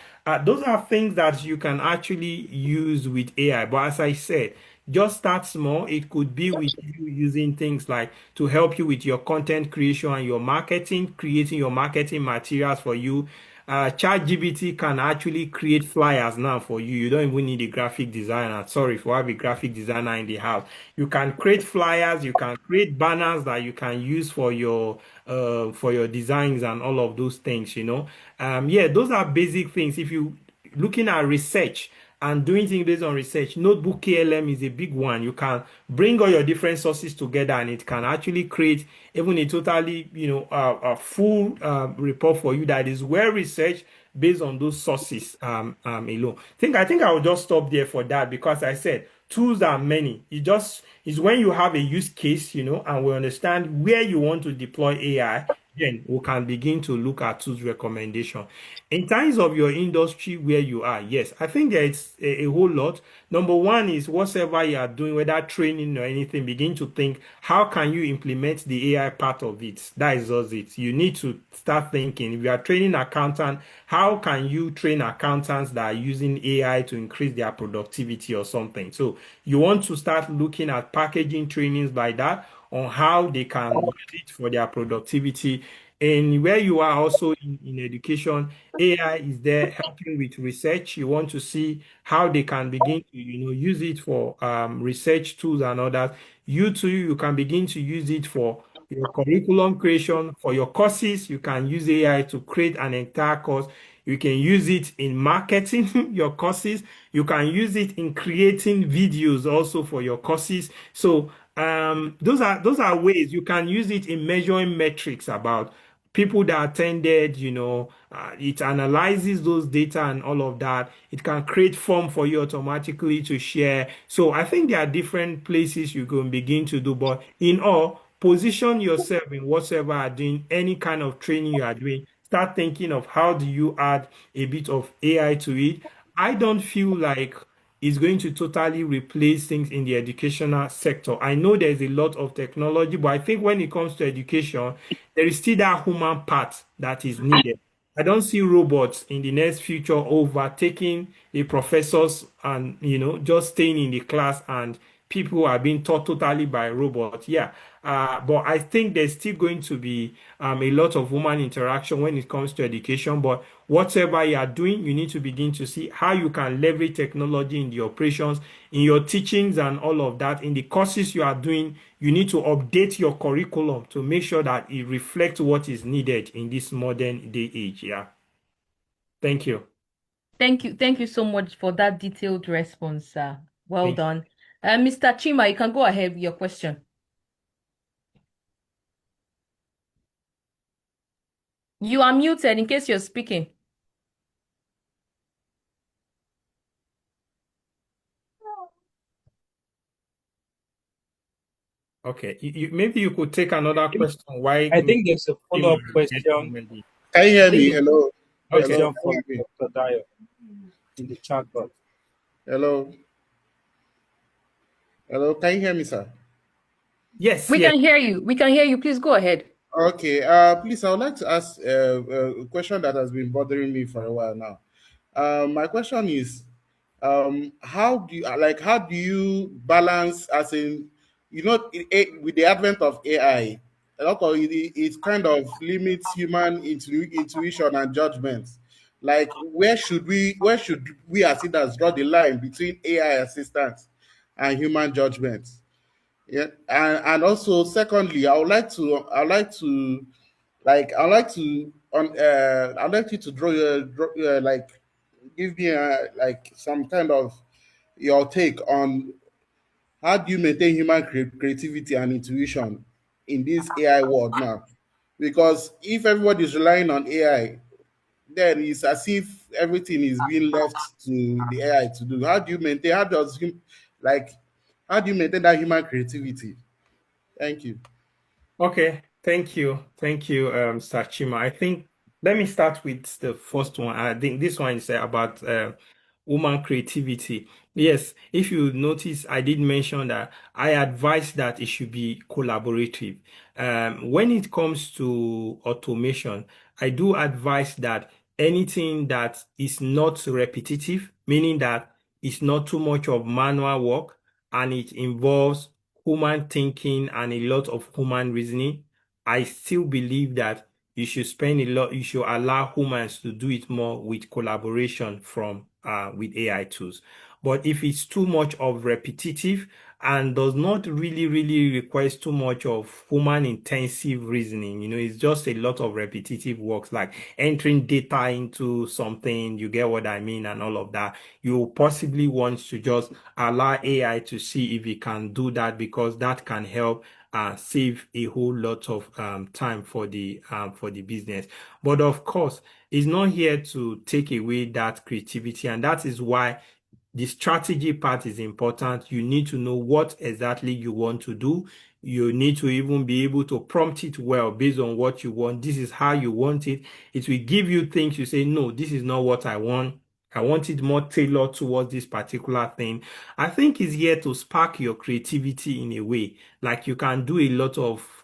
Those are things that you can actually use with AI. But as I said, just start small. It could be with you using things like to help you with your content creation and your marketing, creating your marketing materials for you. ChatGPT can actually create flyers now for you. You don't even need a graphic designer. Sorry, if you have a graphic designer in the house, you can create flyers. You can create banners that you can use for your designs and all of those things. Yeah, those are basic things. If you looking at research and doing things based on research, notebook KLM is a big one. You can bring all your different sources together, and it can actually create even a totally, a full report for you that is well researched based on those sources alone. I think I will just stop there for that, because I said tools are many. It just is when you have a use case, and we understand where you want to deploy AI, then we can begin to look at tools recommendation. In terms of your industry where you are, yes, I think there's a whole lot. Number one is whatever you are doing, whether training or anything, begin to think, how can you implement the AI part of it? That is just it. You need to start thinking. If you are training accountant, how can you train accountants that are using AI to increase their productivity or something? So you want to start looking at packaging trainings like that on how they can use it for their productivity. And where you are also in education, AI is there helping with research. You want to see how they can begin to, use it for research tools and others. You too, you can begin to use it for your curriculum creation, for your courses. You can use AI to create an entire course. You can use it in marketing your courses. You can use it in creating videos also for your courses. So those are ways you can use it in measuring metrics about people that attended. It analyzes those data and all of that. It can create form for you automatically to share. So I think there are different places you can begin to do, but in all, position yourself in whatever you are doing, any kind of training you are doing. Start thinking of how do you add a bit of AI to it. I don't feel like it's going to totally replace things in the educational sector. I know there's a lot of technology, but I think when it comes to education, there is still that human part that is needed. I don't see robots in the next future overtaking the professors and just staying in the class and people are being taught totally by robots. Yeah. But I think there's still going to be a lot of human interaction when it comes to education. But whatever you are doing, you need to begin to see how you can leverage technology in the operations, in your teachings, and all of that. In the courses you are doing, you need to update your curriculum to make sure that it reflects what is needed in this modern day age. Yeah. Thank you. Thank you. Thank you so much for that detailed response, sir. Well Thank you. done. Mr. Chima, you can go ahead with your question. You are muted in case you're speaking. Okay. Maybe you could take another question. Why I think there's a Chima follow-up gets question, already? Can you I hear think me? Hello. okay. Hello. question Can you from hear me? Dr. Dio in the chat box. Hello. Hello. Can you hear me, sir? Yes, We yes. can hear you. We can hear you. Please go ahead. Okay. Please, I would like to ask a question that has been bothering me for a while now. My question is, how do you balance, as in, with the advent of AI, a lot of it kind of limits human intuition and judgment. Like, where should we as leaders draw the line between AI assistance and human judgment? Yeah, and also secondly, I'd like you to give me like some kind of your take on how do you maintain human creativity and intuition in this AI world now? Because if everybody is relying on AI, then it's as if everything is being left to the AI to do. How do you maintain? Like how do you maintain that human creativity? Thank you. Okay, thank you. Thank you, Sachima. I think let me start with the first one. I think this one is about woman creativity. Yes, if you notice, I did mention that I advise that it should be collaborative. When it comes to automation, I do advise that anything that is not repetitive, meaning that it's not too much of manual work and it involves human thinking and a lot of human reasoning, I still believe that you should allow humans to do it more with collaboration from with AI tools. But if it's too much of repetitive and does not really requires too much of human intensive reasoning, it's just a lot of repetitive works like entering data into something, you get what I mean, and all of that. You possibly want to just allow AI to see if it can do that because that can help save a whole lot of time for the business. But of course, it's not here to take away that creativity, and that is why the strategy part is important. You need to know what exactly you want to do. You need to even be able to prompt it well based on what you want. This is how you want it. It will give you things you say, no, this is not what I want. I want it more tailored towards this particular thing. I think it's here to spark your creativity in a way. Like you can do a lot of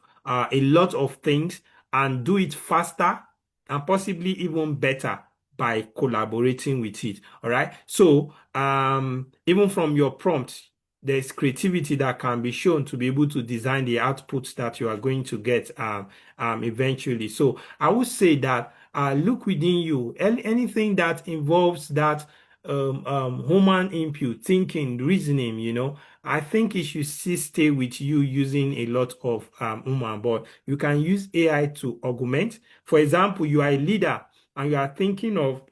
things and do it faster and possibly even better by collaborating with it. All right. So even from your prompt, there's creativity that can be shown to be able to design the outputs that you are going to get eventually. So I would say that look within you. Anything that involves that human input, thinking, reasoning, I think it should still stay with you using a lot of human, but you can use AI to augment. For example, you are a leader and you are thinking of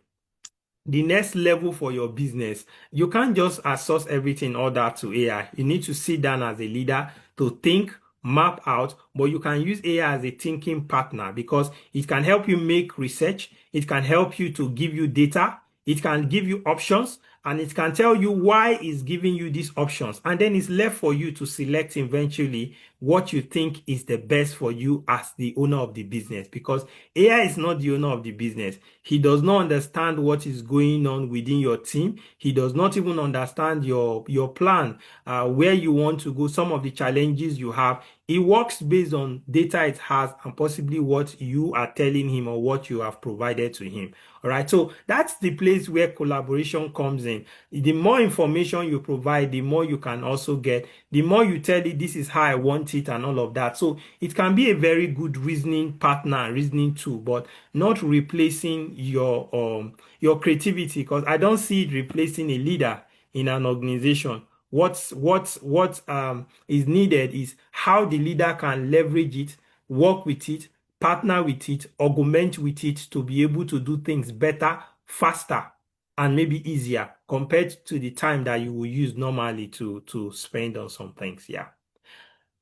the next level for your business. You can't just outsource everything all that to AI. You need to sit down as a leader to think, map out, but you can use AI as a thinking partner because it can help you make research, it can help you to give you data, it can give you options, and it can tell you why it's giving you these options. And then it's left for you to select eventually what you think is the best for you as the owner of the business because AI is not the owner of the business. He does not understand what is going on within your team. He does not even understand your plan, where you want to go, some of the challenges you have. It works based on data it has and possibly what you are telling him or what you have provided to him. All right. So that's the place where collaboration comes in. The more information you provide, the more you can also get. The more you tell it, this is how I want it and all of that. So it can be a very good reasoning partner, reasoning tool, but not replacing your creativity, because I don't see it replacing a leader in an organization. What is needed is how the leader can leverage it, work with it, partner with it, augment with it to be able to do things better, faster, and maybe easier compared to the time that you will use normally to spend on some things. Yeah.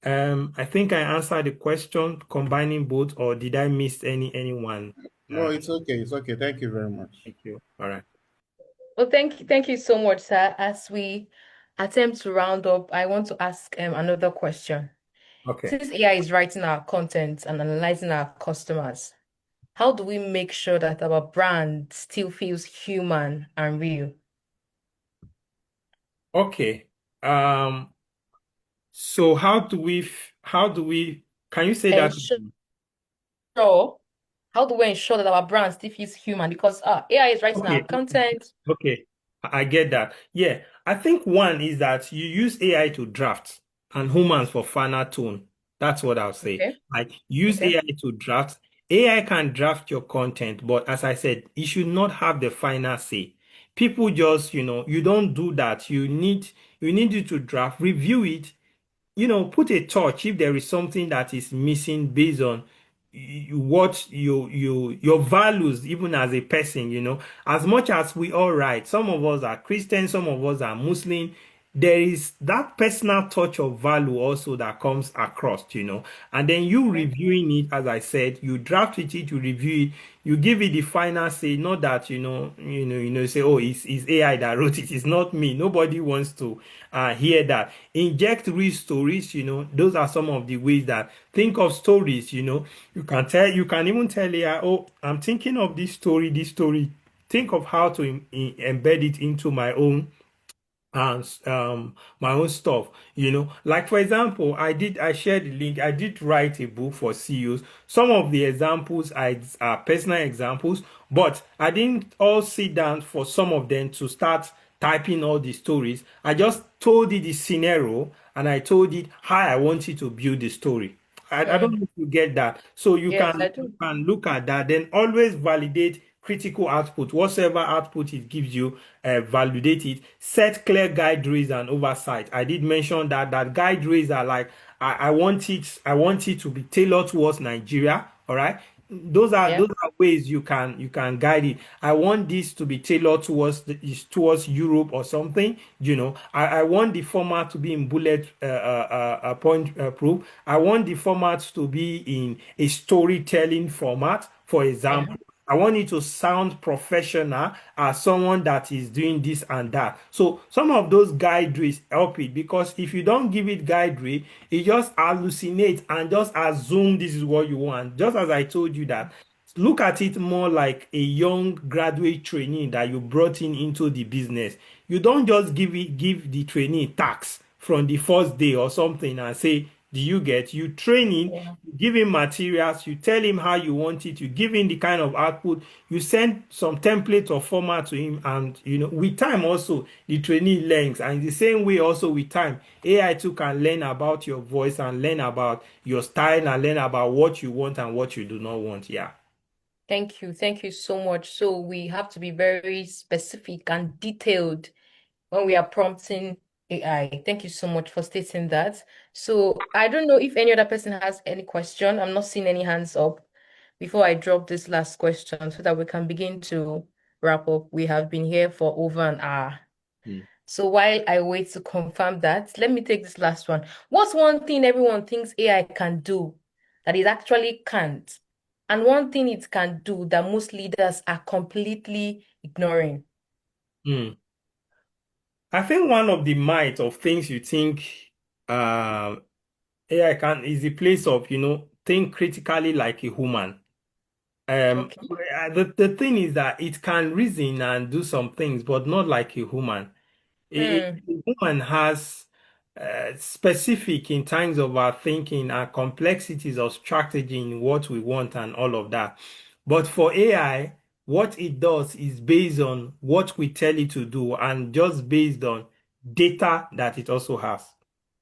I think I answered the question combining both, or did I miss anyone? No, it's okay. It's okay. Thank you very much. Thank you. All right. Well, thank you so much, sir. As we attempt to round up, I want to ask another question. Okay. Since AI is writing our content and analyzing our customers, how do we make sure that our brand still feels human and real? Okay. So how do we can you say that? Ensure, how do we ensure that our brand still feels human? Because AI is writing our Okay. content. Okay, I get that. Yeah, I think one is that you use AI to draft and humans for final tone. That's what I'll say. Okay, Like, use okay, AI to draft. AI can draft your content, but as I said, it should not have the final say. People just, you don't do that. You need you to draft, review it, put a touch if there is something that is missing based on what your values, even as a person. As much as we all right, some of us are Christian, some of us are Muslim, there is that personal touch of value also that comes across, and then you okay, reviewing it, as I said, you draft with it, you review it, you give it the final say, not that say, oh, it's AI that wrote it, it's not me. Nobody wants to hear that. Inject real stories, those are some of the ways that think of stories, you can even tell AI, oh, I'm thinking of this story, think of how to embed it into and my own stuff. Like, for example, I shared the link. I did write a book for CEOs. Some of the examples are personal examples, but I didn't all sit down for some of them to start typing all the stories. I just told it the scenario and I told it how I wanted to build the story. I don't mm, know if you get that. So you yes, can I you do. can look at that, then always validate critical output. Whatever output it gives you, validate it. Set clear guide rails and oversight. I did mention that guide rails are like, I want it to be tailored towards Nigeria. All right. Those are Yeah, those are ways you can guide it. I want this to be tailored towards Europe or something. I want the format to be in bullet point proof. I want the format to be in a storytelling format. For yeah. example, I want it to sound professional as someone that is doing this and that. So some of those guide rails help it, because if you don't give it guide rail, it just hallucinates and just assume this is what you want. Just as I told you that, look at it more like a young graduate trainee that you brought into the business. You don't just give the trainee tax from the first day or something and say, do you get? You train him, Yeah. you give him materials, you tell him how you want it, you give him the kind of output, you send some template or format to him, and with time also the trainee learns. And in the same way also with time, AI too can learn about your voice and learn about your style and learn about what you want and what you do not want. Yeah. Thank you. Thank you so much. So we have to be very specific and detailed when we are prompting AI. Thank you so much for stating that. So I don't know if any other person has any question. I'm not seeing any hands up before I drop this last question so that we can begin to wrap up. We have been here for over an hour. Hmm. So while I wait to confirm that, let me take this last one. What's one thing everyone thinks AI can do that it actually can't? And one thing it can do that most leaders are completely ignoring? Hmm. I think one of the might of things you think uh, AI can is the place of, think critically like a human. Okay. The thing is that it can reason and do some things, but not like a human. A Hmm. human has specific in terms of our thinking and complexities of strategy in what we want and all of that. But for AI, what it does is based on what we tell it to do and just based on data that it also has.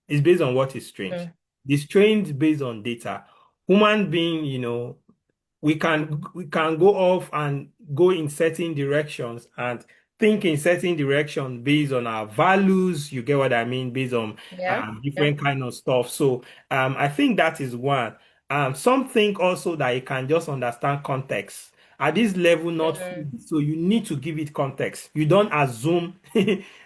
It's based on what is trained. Mm. It's trained based on data. Human being, we can go off and go in certain directions and think in certain direction based on our values. You get what I mean? Based on Yeah. Yeah. different kind of stuff. So I think that is one. Some think also that you can just understand context. At this level, not fully. Mm. So you need to give it context. You don't assume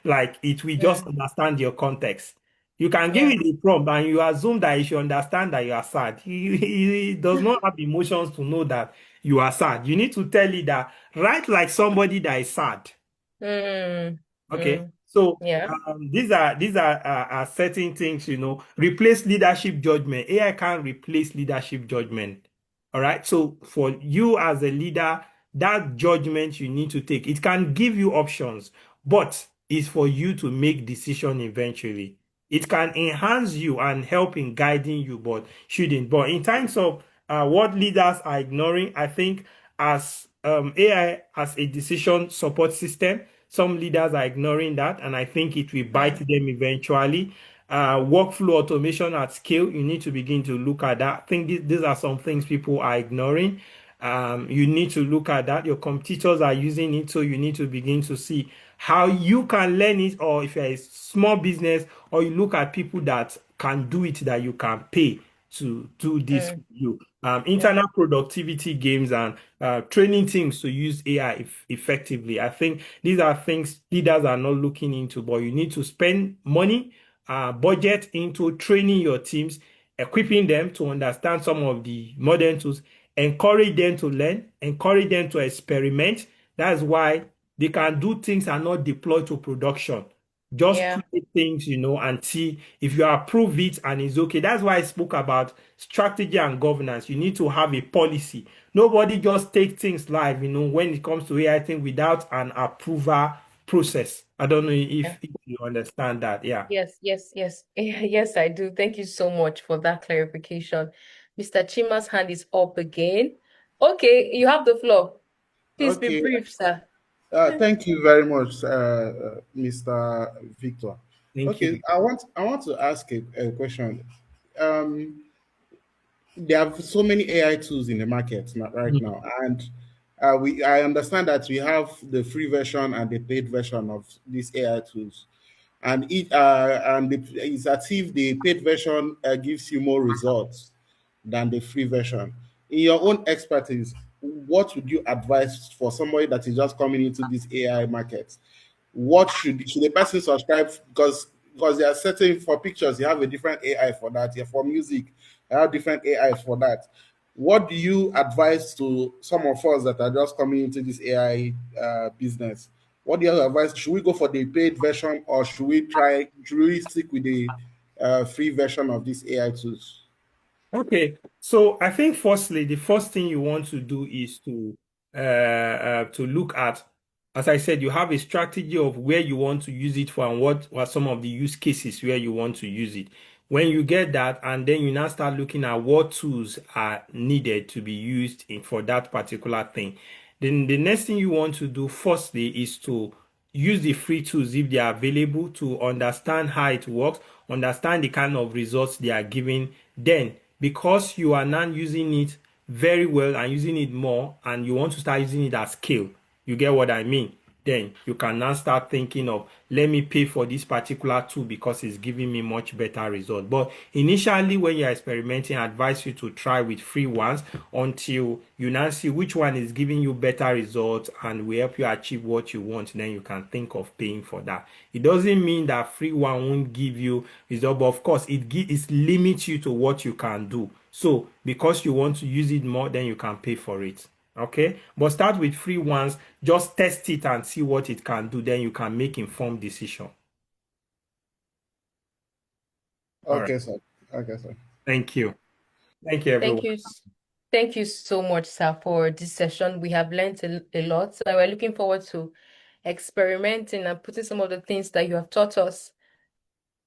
like it will just Mm. understand your context. You can give Yeah. it a prompt and you assume that it should understand that you are sad. He does not have emotions to know that you are sad. You need to tell it that write like somebody that is sad. Mm. Okay, Mm. so Yeah. these are certain things, replace leadership judgment. AI can't replace leadership judgment. All right. So for you as a leader, that judgment you need to take. It can give you options, but it's for you to make decision eventually. It can enhance you and help in guiding you, but shouldn't. But in terms of what leaders are ignoring, I think as AI as a decision support system, some leaders are ignoring that, and I think it will bite Mm. them eventually. Workflow automation at scale, you need to begin to look at that. I think these are some things people are ignoring. You need to look at that. Your competitors are using it, so you need to begin to see how you can learn it, or if you're a small business, or you look at people that can do it that you can pay to do this for Mm. you. Yeah. Internal productivity games and training teams to use AI effectively. I think these are things leaders are not looking into, but you need to spend money, budget into training your teams, equipping them to understand some of the modern tools, encourage them to learn, encourage them to experiment. That's why they can do things and not deploy to production. Just Yeah. create things, and see if you approve it and it's okay. That's why I spoke about strategy and governance. You need to have a policy. Nobody just take things live, when it comes to AI thing without an approval process. I don't know Yeah. if you understand that. Yeah. Yes, yes, yes. Yes, I do. Thank you so much for that clarification. Mr. Chima's hand is up again. Okay, you have the floor. Please be Okay. brief, sir. Thank you very much, Mr. Victor. Thank Okay, you. I want to ask a question. Um, there are so many AI tools in the market right now, and I understand that we have the free version and the paid version of these AI tools, and it's as if the paid version gives you more results than the free version. In your own expertise, what would you advise for somebody that is just coming into this AI market? What should the person subscribe? Because they are setting for pictures, you have a different AI for that. Yeah, for music, you have different AIs for that. What do you advise to some of us that are just coming into this AI business? What do you advise? Should we go for the paid version, or should we stick with the free version of this AI tools? Okay, so I think firstly, the first thing you want to do is to look at, as I said, you have a strategy of where you want to use it for and what are some of the use cases where you want to use it. When you get that, and then you now start looking at what tools are needed to be used for that particular thing. Then the next thing you want to do firstly is to use the free tools if they are available to understand how it works, understand the kind of results they are giving. Then, because you are now using it very well and using it more, and you want to start using it at scale, you get what I mean? Then you can now start thinking of, let me pay for this particular tool because it's giving me much better result. But initially, when you're experimenting, I advise you to try with free ones until you now see which one is giving you better results and will help you achieve what you want. Then you can think of paying for that. It doesn't mean that free one won't give you result, but of course it limits you to what you can do. So because you want to use it more, then you can pay for it. Okay, but start with free ones, just test it and see what it can do, then you can make informed decision. All right. Okay, sir. Okay, sir. Thank you. Thank you, Thank everyone. you. Thank you so much, sir, for this session. We have learned a lot. So we're looking forward to experimenting and putting some of the things that you have taught us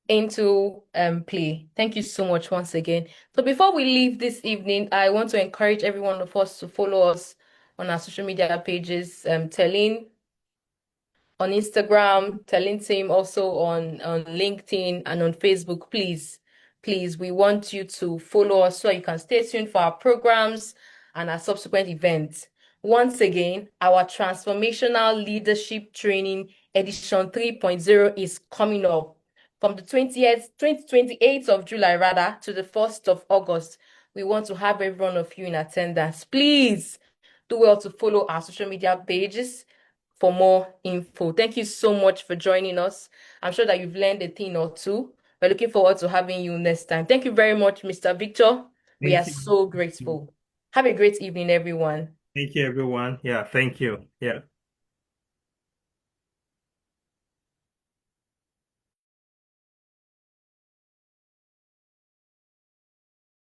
into play. Thank you so much once again. So before we leave this evening, I want to encourage every one of us to follow us on our social media pages, Terlyn on Instagram, Terlyn same also on LinkedIn and on Facebook. Please, we want you to follow us so you can stay tuned for our programs and our subsequent events. Once again, our transformational leadership training edition 3.0 is coming up from the 28th of July rather to the 1st of August. We want to have every one of you in attendance. Please do well to follow our social media pages for more info. Thank you so much for joining us. I'm sure that you've learned a thing or two. We're looking forward to having you next time. Thank you very much, Mr. Victor. We are Thank you. so grateful. Have a great evening, everyone. Thank you, everyone. Yeah, thank you. Yeah.